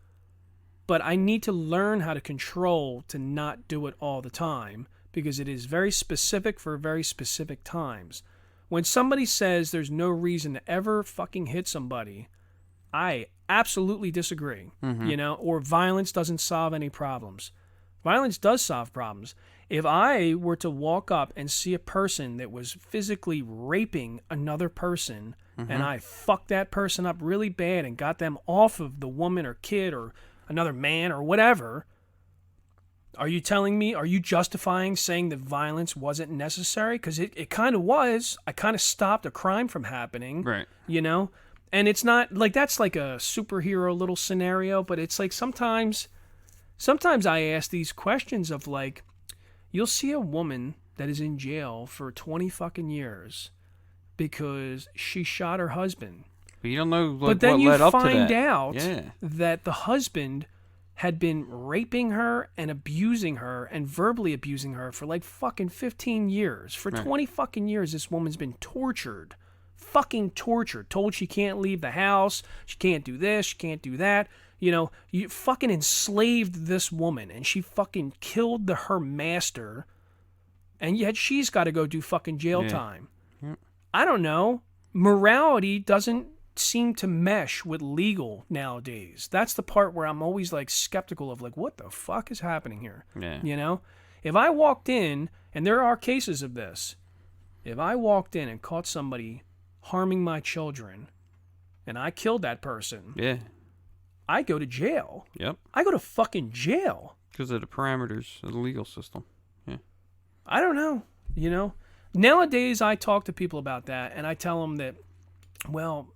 but I need to learn how to control to not do it all the time because it is very specific for very specific times. When somebody says there's no reason to ever fucking hit somebody, I absolutely disagree, or violence doesn't solve any problems. Violence does solve problems. If I were to walk up and see a person that was physically raping another person and I fucked that person up really bad and got them off of the woman or kid or another man or whatever, are you justifying saying that violence wasn't necessary? Because it kind of was. I kind of stopped a crime from happening. Right. And it's not that's a superhero little scenario, but it's sometimes I ask these questions of you'll see a woman that is in jail for 20 fucking years because she shot her husband. But you don't know But then what you led up to find that. out Yeah. that the husband had been raping her and abusing her and verbally abusing her for like fucking 15 years. For 20 fucking years, this woman's been tortured. Fucking tortured. Told she can't leave the house. She can't do this. She can't do that. You know, you fucking enslaved this woman and she fucking killed her master. And yet she's got to go do fucking jail time. Yeah. I don't know. Morality doesn't seem to mesh with legal nowadays. That's the part where I'm always like skeptical of like, what the fuck is happening here? Yeah. You know, if I walked in, and there are cases of this, if I walked in and caught somebody harming my children and I killed that person, Yeah. I go to jail. Yep. I go to fucking jail. Because of the parameters of the legal system. Yeah. I don't know. You know, nowadays I talk to people about that and I tell them that, well,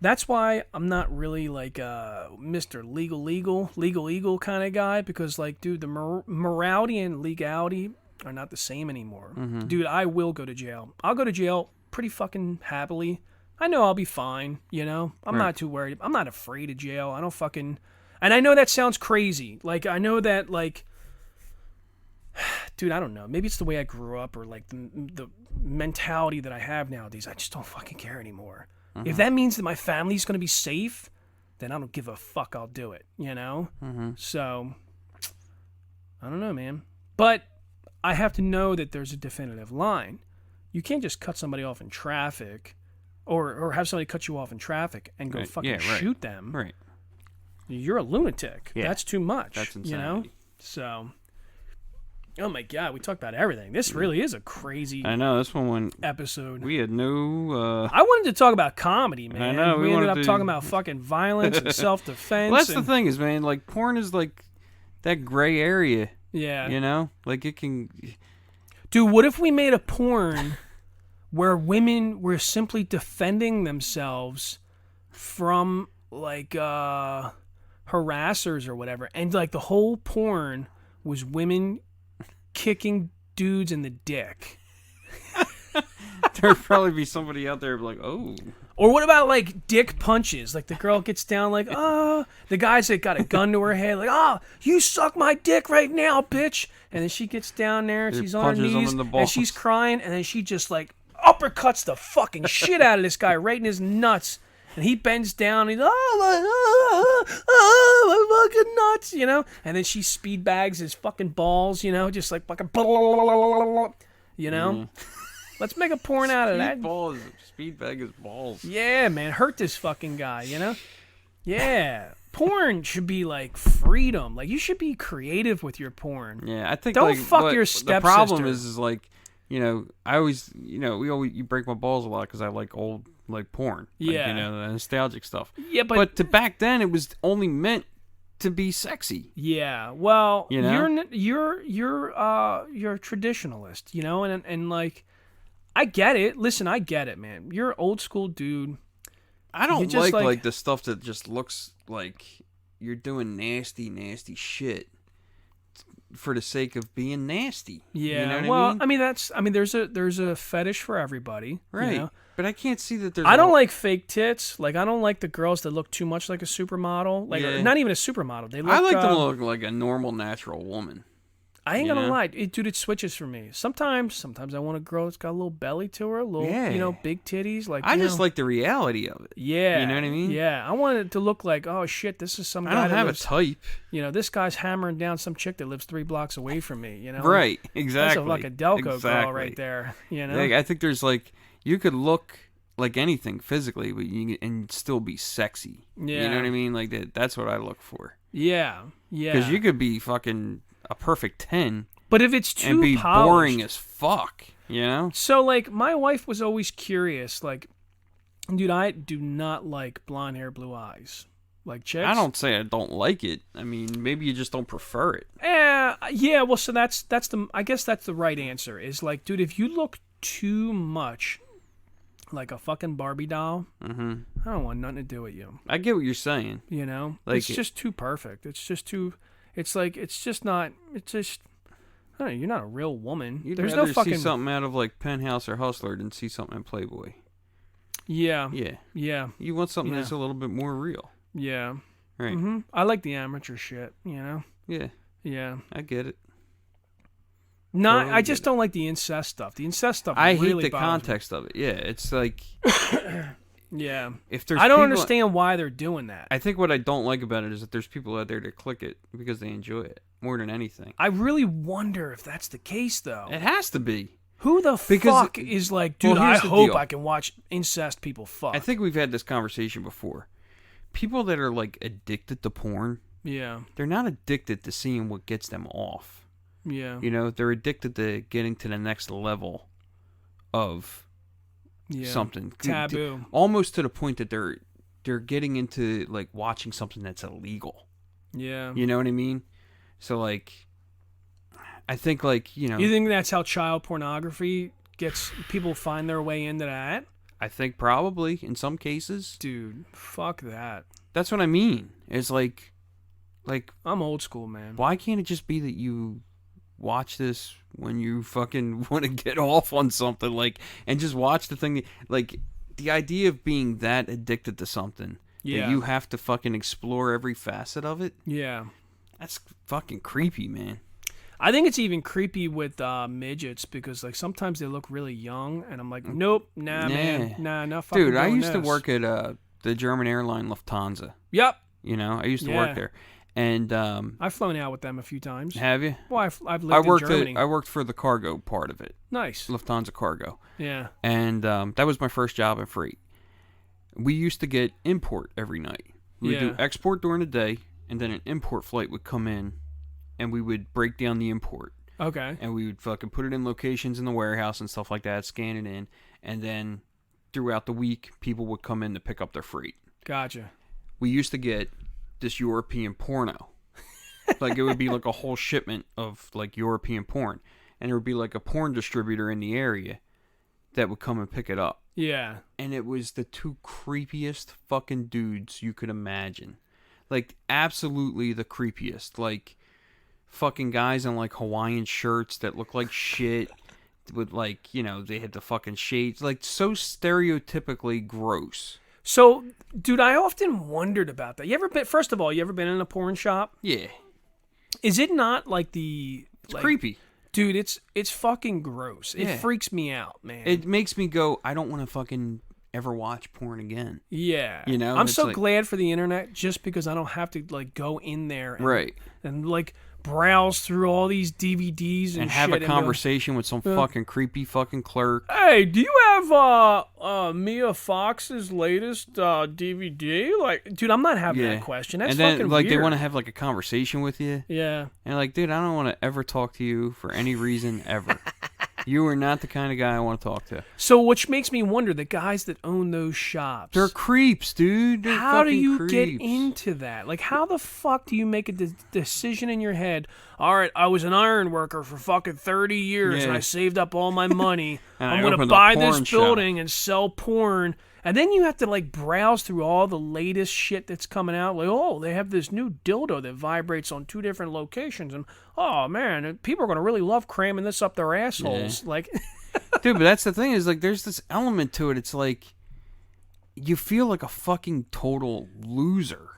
that's why I'm not really like Mr. Legal Eagle kind of guy, because like, dude, the morality and legality are not the same anymore. Dude, I will go to jail. I'll go to jail pretty fucking happily. I know I'll be fine, you know? I'm not too worried. I'm not afraid of jail. I don't fucking... And I know that sounds crazy. Like, I know that, like... Dude, I don't know. Maybe it's the way I grew up or, like, the mentality that I have nowadays. I just don't fucking care anymore. If that means that my family's going to be safe, then I don't give a fuck. I'll do it, you know? So, I don't know, man. But I have to know that there's a definitive line. You can't just cut somebody off in traffic or have somebody cut you off in traffic and go fucking shoot them. Right. You're a lunatic. Yeah. That's too much. That's insanity. You know? So, oh my God, we talked about everything. This really is a crazy I know, this one went... episode. We had no... I wanted to talk about comedy, man. I know, we ended up wanted to- talking about fucking violence and self-defense. Well, that's the and- thing is, man, like, porn is like that gray area, Yeah. you know? Like, it can... Dude, what if we made a porn where women were simply defending themselves from, like, harassers or whatever, and, like, the whole porn was women kicking dudes in the dick? There'd probably be somebody out there like, oh... Or what about, like, dick punches? Like, the girl gets down like, the guys that got a gun to her head, like, you suck my dick right now, bitch. And then she gets down there, and He she's on her punches him knees, in the and balls. she's crying, and then she just, like, uppercuts the fucking shit out of this guy right in his nuts. And he bends down, and he's, my fucking nuts, you know? And then she speed bags his fucking balls, you know? Just like fucking, you know? Let's make a porn out of that. Speed bag his balls. Yeah, man, hurt this fucking guy, you know? Yeah. Porn should be like freedom. Like, you should be creative with your porn. Yeah, I think Don't like, fuck but your The stepsister. problem is like, you know, I always, you know, you break my balls a lot because I like old like porn. Like, Yeah. you know, the nostalgic stuff. Yeah, but to back then it was only meant to be sexy. yeah, well, You know? you're a traditionalist, you know, and like, I get it. Listen, I get it, man. You're an old school dude. I don't just, like the stuff that just looks like you're doing nasty shit for the sake of being nasty. Yeah. You know what well, I mean? I mean, there's a fetish for everybody, Right. You know? But I can't see that there's I don't like fake tits. Like, I don't like the girls that look too much like a supermodel. Like, Yeah. not even a supermodel. They look. I like them to look like a normal, natural woman. I ain't you gonna know? lie, dude. It switches for me. Sometimes I want a girl that's got a little belly to her, a little, you know, Yeah. big titties. Like, I you just know. like the reality of it. Yeah. You know what I mean? Yeah. I want it to look like, oh shit, this is some guy I don't that have lives, a type. you know, this guy's hammering down some chick that lives 3 blocks away from me. You know. Right. Exactly. That's like a Delco girl Exactly. right there. You know. Like, I think there's like you could look like anything physically, but and still be sexy. Yeah. You know what I mean? Like that's what I look for. Yeah. Yeah. Because you could be fucking a perfect 10 But if it's too and be polished, boring as fuck. You know? So, like, my wife was always curious. Like, dude, I do not like blonde hair, blue eyes. Like, chicks. I don't say I don't like it. I mean, maybe you just don't prefer it. Yeah. Well, so that's the. I guess that's the right answer. Is like, dude, if you look too much like a fucking Barbie doll, I don't want nothing to do with you. I get what you're saying. You know, Like, it's just too perfect. It's just too. It's like it's just not. It's just. I don't know, you're not a real woman. You'd There's rather no fucking see something out of like Penthouse or Hustler than see something in Playboy. Yeah. Yeah. Yeah. You want something Yeah. that's a little bit more real. Yeah. Right. I like the amateur shit, you know? Yeah. Yeah. I get it. Not. Totally I just get it. don't like the incest stuff. The incest stuff. I really hate the bothers me. context of it. Yeah, it's like Yeah. if there's I don't people- understand why they're doing that. I think what I don't like about it is that there's people out there that click it because they enjoy it more than anything. I really wonder if that's the case, though. It has to be. Who the Because- fuck is like, dude, Well, I here's the hope deal. I can watch incest people fuck. I think we've had this conversation before. People that are like addicted to porn, Yeah. they're not addicted to seeing what gets them off. Yeah. You know, they're addicted to getting to the next level of Yeah. something Taboo. almost to the point that they're getting into like watching something that's illegal. Yeah. You know what I mean? So like, I think like you know, You think that's how child pornography gets people find their way into that? I think probably in some cases, Dude, fuck that. that's what I mean. It's like I'm old school, man. why can't it just be that you watch this when you fucking want to get off on something like and just watch the thing like the idea of being that addicted to something Yeah. that you have to fucking explore every facet of it, Yeah. that's fucking creepy, man. I think it's even creepy with midgets because like sometimes they look really young and I'm like, nope, nah, man, nah, no fucking Dude, I doing used to this. work at the German airline Lufthansa. Yep. You know, I used to Yeah. work there. And I've flown out with them a few times. have you? Well, I've lived in Germany. I worked for the cargo part of it. Nice. Lufthansa cargo. Yeah. And that was my first job in freight. We used to get import every night. We would do Yeah. export during the day, and then an import flight would come in, and we would break down the import. Okay. And we would fucking put it in locations in the warehouse and stuff like that, scan it in, and then throughout the week, people would come in to pick up their freight. Gotcha. We used to get this European porno. Like, it would be like a whole shipment of, like, European porn. And there would be, like, a porn distributor in the area that would come and pick it up. Yeah. And it was the two creepiest fucking dudes you could imagine. Like, absolutely the creepiest. Like, fucking guys in, like, Hawaiian shirts that look like shit. With, like, you know, they had the fucking shades. Like, so stereotypically gross. So, dude, I often wondered about that. First of all, you ever been in a porn shop? Yeah. Is it not like the... It's like, creepy. Dude, it's fucking gross. It Yeah. freaks me out, man. It makes me go, I don't want to fucking ever watch porn again. Yeah. You know, I'm it's so like- glad for the internet just because I don't have to like go in there and, Right. and like browse through all these DVDs And have a shit and go, conversation with some fucking creepy fucking clerk. hey, do you have Mia Fox's latest DVD? Like, dude, I'm not having that question. That's and then fucking like weird. they want to have like a conversation with you. Yeah. And like, dude, I don't want to ever talk to you for any reason ever. You are not the kind of guy I want to talk to. So, which makes me wonder, the guys that own those shops. They're creeps, dude. They're How do fucking you creeps. get into that? Like, how the fuck do you make a decision in your head? All right, I was an iron worker for fucking 30 years and Yeah. I saved up all my money. And I'm I going to opened a buy porn this shop." building and sell porn. And then you have to, like, browse through all the latest shit that's coming out. Like, oh, they have this new dildo that vibrates on 2 different locations. And, oh, man, people are going to really love cramming this up their assholes. Like... Dude, but that's the thing is like there's this element to it. It's like you feel like a fucking total loser.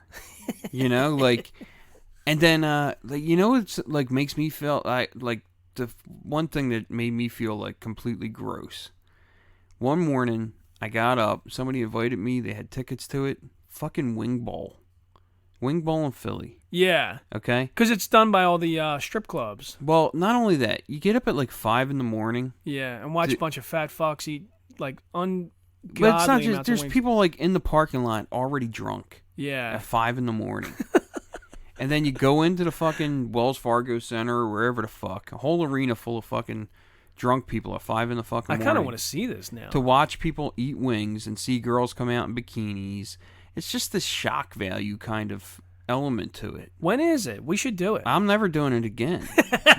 You know, like and then like you know it's like makes me feel like the one thing that made me feel like completely gross. One morning I got up, somebody invited me, they had tickets to it. Fucking Wing Bowl in Philly. Yeah. Okay? Because it's done by all the strip clubs. Well, not only that, you get up at like 5 a.m. Yeah, and watch a bunch of fat fucks eat, like, ungodly But it's not just, amounts of there's wings. people like in the parking lot already drunk Yeah. at 5 a.m. And then you go into the fucking Wells Fargo Center or wherever the fuck, a whole arena full of fucking drunk people at 5 in the fucking I morning. kind of want to see this now. To watch people eat wings and see girls come out in bikinis. It's just this shock value kind of element to it. When is it? We should do it. I'm never doing it again.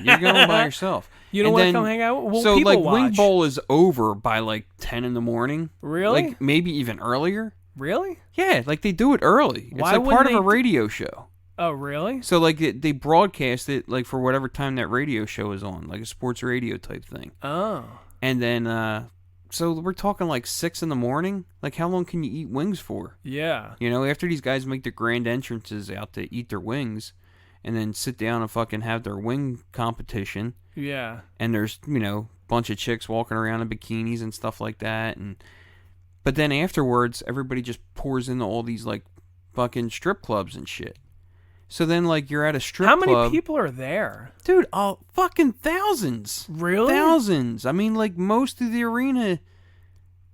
You're going by yourself. You don't And want to then- come hang out? Well, so people like watch. Wing Bowl is over by like 10 in the morning. Really? Like maybe even earlier. Really? Yeah, like they do it early. It's Why like part of wouldn't a they radio show. Oh, really? So like they broadcast it like for whatever time that radio show is on, like a sports radio type thing. Oh. And then so we're talking like 6 a.m. Like how long can you eat wings for? Yeah. You know, after these guys make their grand entrances out to eat their wings, and then sit down and fucking have their wing competition. Yeah. And there's, you know, a bunch of chicks walking around in bikinis and stuff like that. But then afterwards, everybody just pours into all these, like, fucking strip clubs and shit. So then, like, you're at a strip club. How many people are there? Dude, fucking thousands. Really? Thousands. I mean, like, most of the arena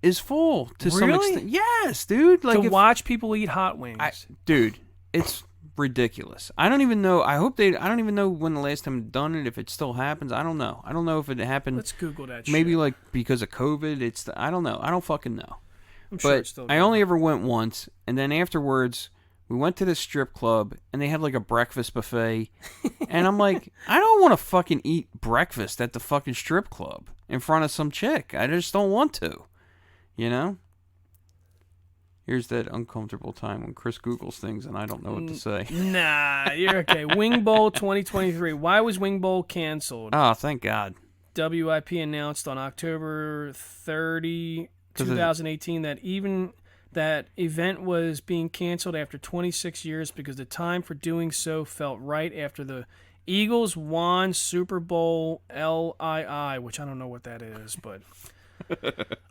is full to some Really? extent. Yes, dude. Like, To watch people eat hot wings. Dude, it's ridiculous. I don't even know. I don't even know when the last time done it. If it still happens, I don't know. I don't know if it happened. Let's Google that. Maybe shit. like because of COVID. I don't know. I don't fucking know. I'm sure But it's still I only ever went once, and then afterwards we went to this strip club, and they had like a breakfast buffet, and I'm like, I don't want to fucking eat breakfast at the fucking strip club in front of some chick. I just don't want to. You know. Here's that uncomfortable time when Chris Googles things and I don't know what to say. Nah, you're okay. Wing Bowl 2023. Why was Wing Bowl canceled? Oh, thank God. WIP announced on October 30, 2018 that event was being canceled after 26 years because the time for doing so felt right after the Eagles won Super Bowl LII, which I don't know what that is, but...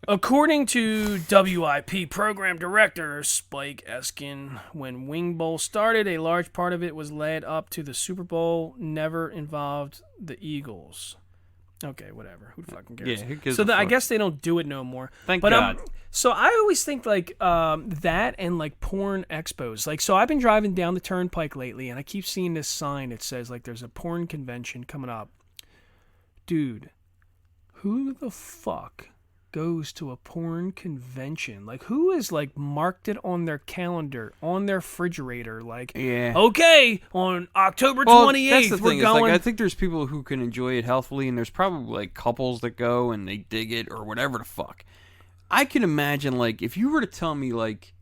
According to WIP program director Spike Eskin, when Wing Bowl started, a large part of it was led up to the Super Bowl, never involved the Eagles. Okay, whatever. Who fucking cares? Yeah, who gives so a fuck? I guess they don't do it no more. Thank but, God. So I always think like that and like porn expos. Like, so I've been driving down the turnpike lately, and I keep seeing this sign that says like there's a porn convention coming up. Dude, who the fuck goes to a porn convention? Like, who is like marked it on their calendar, on their refrigerator? Like, yeah, okay, on October 28th, that's the we're thing. going. Like, I think there's people who can enjoy it healthily, and there's probably like couples that go and they dig it or whatever the fuck. I can imagine like if you were to tell me like,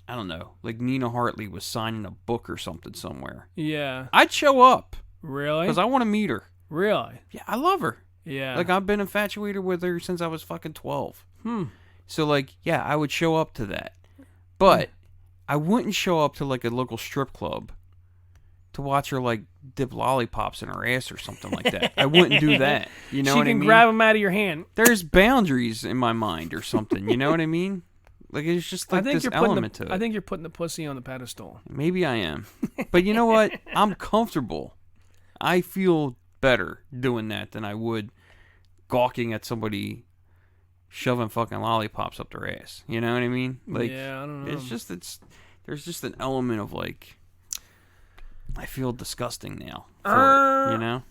I don't know, like Nina Hartley was signing a book or something somewhere. Yeah, I'd show up. Really? Because I want to meet her. Really? Yeah, I love her. Yeah. Like, I've been infatuated with her since I was fucking 12. So, like, yeah, I would show up to that. But I wouldn't show up to, like, a local strip club to watch her, like, dip lollipops in her ass or something like that. I wouldn't do that. You know what I mean? She can grab them out of your hand. There's boundaries in my mind or something. You know what I mean? Like, it's just like this element to it. I think you're putting the pussy on the pedestal. Maybe I am. But you know what? I'm comfortable. I feel better doing that than I would gawking at somebody shoving fucking lollipops up their ass. You know what I mean? Like, yeah, I don't know. There's just an element of like, I feel disgusting now for it, you know?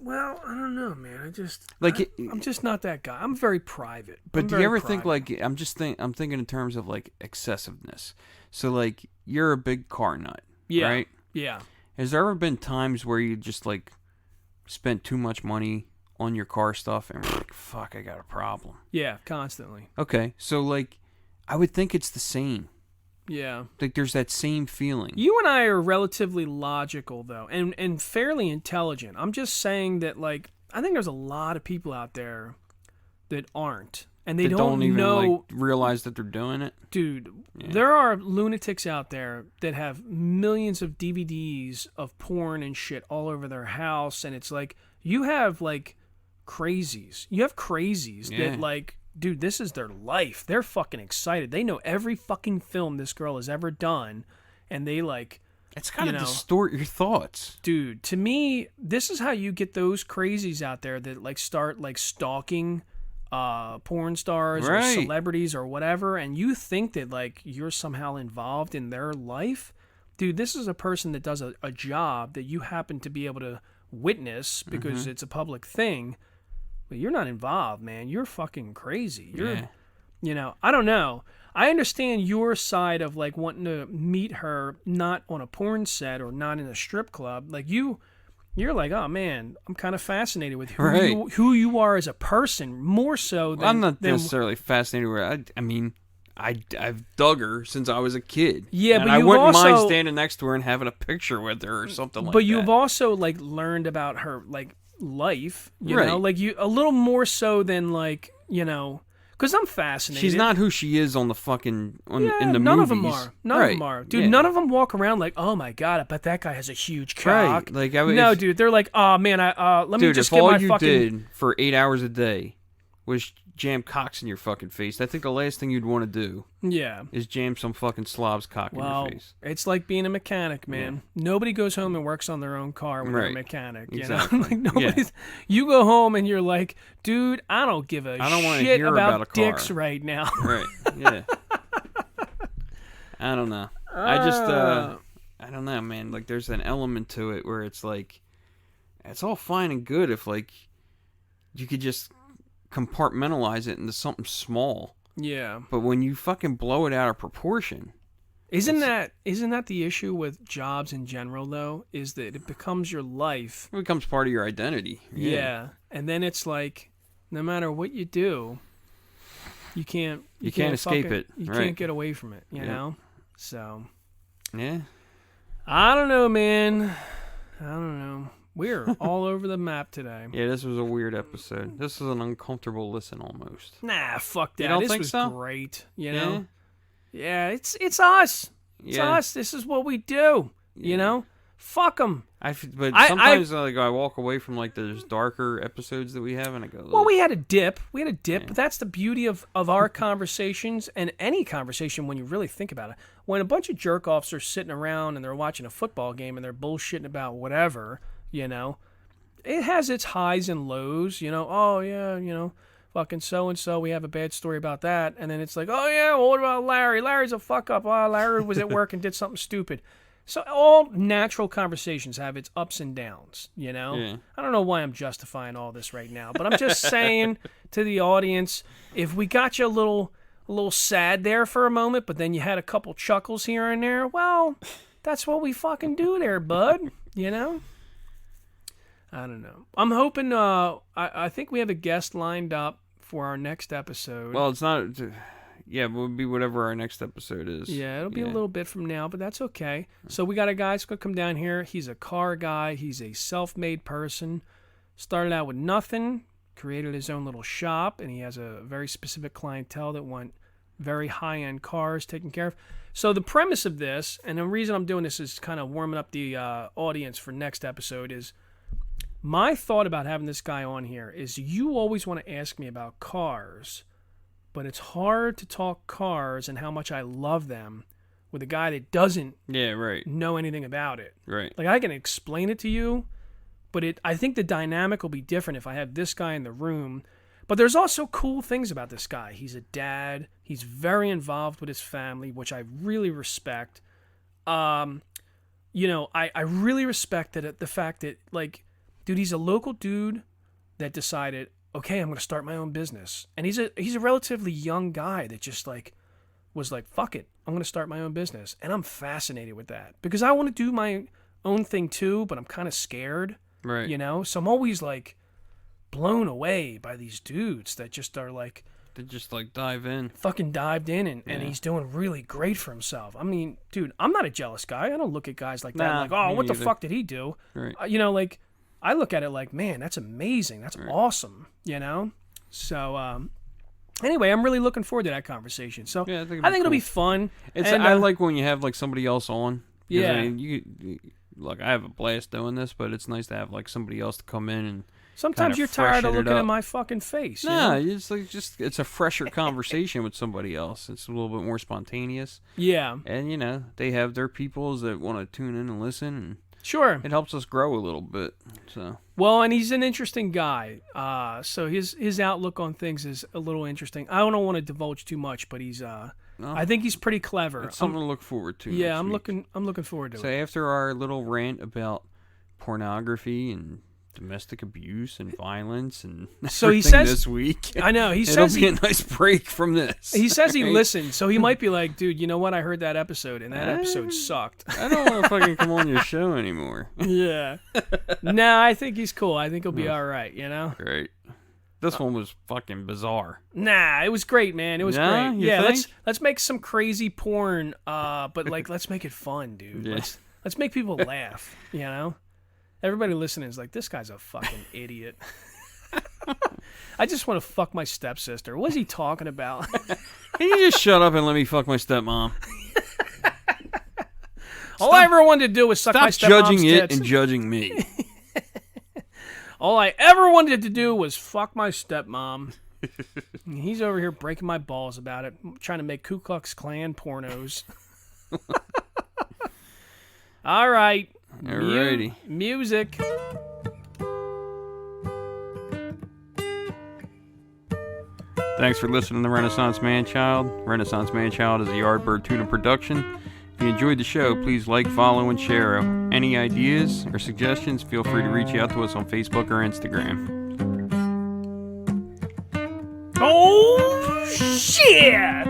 Well, I don't know, man. I'm just not that guy. I'm very private. But do you ever think like I'm thinking in terms of like excessiveness. So like you're a big car nut, right? Yeah. Has there ever been times where you just like spent too much money on your car stuff and were like, fuck, I got a problem? Yeah, constantly. Okay, so like I would think it's the same. Yeah. Like there's that same feeling. You and I are relatively logical though, and fairly intelligent. I'm just saying that like I think there's a lot of people out there that aren't. And they don't even know, like, realize that they're doing it. Dude, there are lunatics out there that have millions of DVDs of porn and shit all over their house, and it's like you have like crazies. You have crazies that like, dude, this is their life. They're fucking excited. They know every fucking film this girl has ever done, and they like. It's kind of distort your thoughts, dude. To me, this is how you get those crazies out there that like start like stalking porn stars or celebrities or whatever, and you think that like you're somehow involved in their life. Dude, this is a person that does a job that you happen to be able to witness because it's a public thing, but you're not involved, man. You're fucking crazy. You're, you know, I don't know. I understand your side of like wanting to meet her not on a porn set or not in a strip club. Like you're like, oh man, I'm kind of fascinated with who you are as a person, more so than... I'm not necessarily fascinated with it. I mean, I've dug her since I was a kid. Yeah, and but I you've wouldn't mind also- standing next to her and having a picture with her or something like But that. you've also like learned about her like life, you know, Right. like you a little more so than like, you know, because I'm fascinated. She's not who she is on the fucking in the none movies. of them are. None of them are, dude. Yeah. None of them walk around like, oh my god, I bet that guy has a huge cock. Right. Like, no, dude, they're like, oh man, let me dude, just if get all my you fucking. did for 8 hours a day was jam cocks in your fucking face, I think the last thing you'd want to do Yeah. is jam some fucking slob's cock in Well, your face. it's like being a mechanic, man. Nobody goes home and works on their own car when they're a Right. mechanic. You Exactly. know, like nobody's. You go home and you're like, dude, I don't give a I don't wanna shit hear about about a car. dicks right now. Right. Yeah. I don't know. I don't know, man. Like, there's an element to it where it's like, it's all fine and good if, like, you could just compartmentalize it into something small. Yeah. But when you fucking blow it out of proportion. Isn't that the issue with jobs in general though? Is that it becomes your life. It becomes part of your identity. Yeah. And then it's like, no matter what you do, you can't escape fucking- it. You Right. can't get away from it. You know. So. Yeah. I don't know, man. I don't know. We're all over the map today. Yeah, this was a weird episode. This was an uncomfortable listen almost. Nah, fuck that. You don't this think was so? great. You know? Yeah, it's us. It's us. This is what we do. You know? Fuck them. But sometimes like I walk away from like those darker episodes that we have and I go, Well, we had a dip. But that's the beauty of our conversations and any conversation when you really think about it. When a bunch of jerk-offs are sitting around and they're watching a football game and they're bullshitting about whatever, you know, it has its highs and lows, you know. Oh, yeah, you know, fucking so-and-so, we have a bad story about that. And then it's like, oh, yeah, well, what about Larry? Larry's a fuck-up. Oh, Larry was at work and did something stupid. So all natural conversations have its ups and downs, you know? Yeah. I don't know why I'm justifying all this right now, but I'm just saying to the audience, if we got you a little sad there for a moment, but then you had a couple chuckles here and there, well, that's what we fucking do there, bud, you know? I don't know. I'm hoping, I think we have a guest lined up for our next episode. Well, it's not. Yeah, it would be whatever our next episode is. Yeah, it'll be a little bit from now, but that's okay. So we got a guy who's going to come down here. He's a car guy. He's a self-made person. Started out with nothing, created his own little shop, and he has a very specific clientele that want very high-end cars taken care of. So the premise of this, and the reason I'm doing this is kind of warming up the audience for next episode, is my thought about having this guy on here is you always want to ask me about cars, but it's hard to talk cars and how much I love them with a guy that doesn't know anything about it. Right. Like, I can explain it to you, but I think the dynamic will be different if I have this guy in the room. But there's also cool things about this guy. He's a dad. He's very involved with his family, which I really respect. You know, I really respect that the fact that, like, dude, he's a local dude that decided, okay, I'm going to start my own business. And he's a relatively young guy that just like was like, fuck it, I'm going to start my own business. And I'm fascinated with that because I want to do my own thing too, but I'm kind of scared. Right. You know? So I'm always like blown away by these dudes that just are like, they just like dive in. Fucking dived in and he's doing really great for himself. I mean, dude, I'm not a jealous guy. I don't look at guys like that and like, oh, what the fuck did he do? Right. You know, like, I look at it like, man, that's amazing. That's awesome, you know? So, anyway, I'm really looking forward to that conversation. So, I think it'll be fun. I like when you have, like, somebody else on. Yeah. I mean, look, I have a blast doing this, but it's nice to have, like, somebody else to come in and sometimes you're tired of looking at my fucking face. Nah, it's like it's a fresher conversation with somebody else. It's a little bit more spontaneous. Yeah. And, you know, they have their peoples that want to tune in and listen and sure. It helps us grow a little bit. So. Well, and he's an interesting guy. So his outlook on things is a little interesting. I don't want to divulge too much, but he's I think he's pretty clever. It's something to look forward to. Yeah, I'm looking forward to it. So after our little rant about pornography and domestic abuse and violence and so he says this week. I know he it'll says be a nice break from this. He says he listened, so he might be like, dude, you know what? I heard that episode, and that episode sucked. I don't want to fucking come on your show anymore. Yeah. Nah, I think he's cool. I think he'll be all right. You know. Great. This one was fucking bizarre. Nah, it was great, man. It was Yeah, great. you Yeah, think? let's make some crazy porn, but like let's make it fun, dude. Yeah. Let's make people laugh, you know? Everybody listening is like, this guy's a fucking idiot. I just want to fuck my stepsister. What is he talking about? Can you just shut up and let me fuck my stepmom? All I ever wanted to do was suck my Stop stepmom's judging it tits. and judging me. All I ever wanted to do was fuck my stepmom. And he's over here breaking my balls about it, trying to make Ku Klux Klan pornos. All right. Alrighty. Music. Thanks for listening to Renaissance Man-Child. Renaissance Man-Child is a Yardbird Tuna production. If you enjoyed the show, please like, follow, and share. Any ideas or suggestions, feel free to reach out to us on Facebook or Instagram. Oh, shit!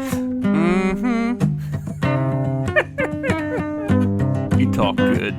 You talk good.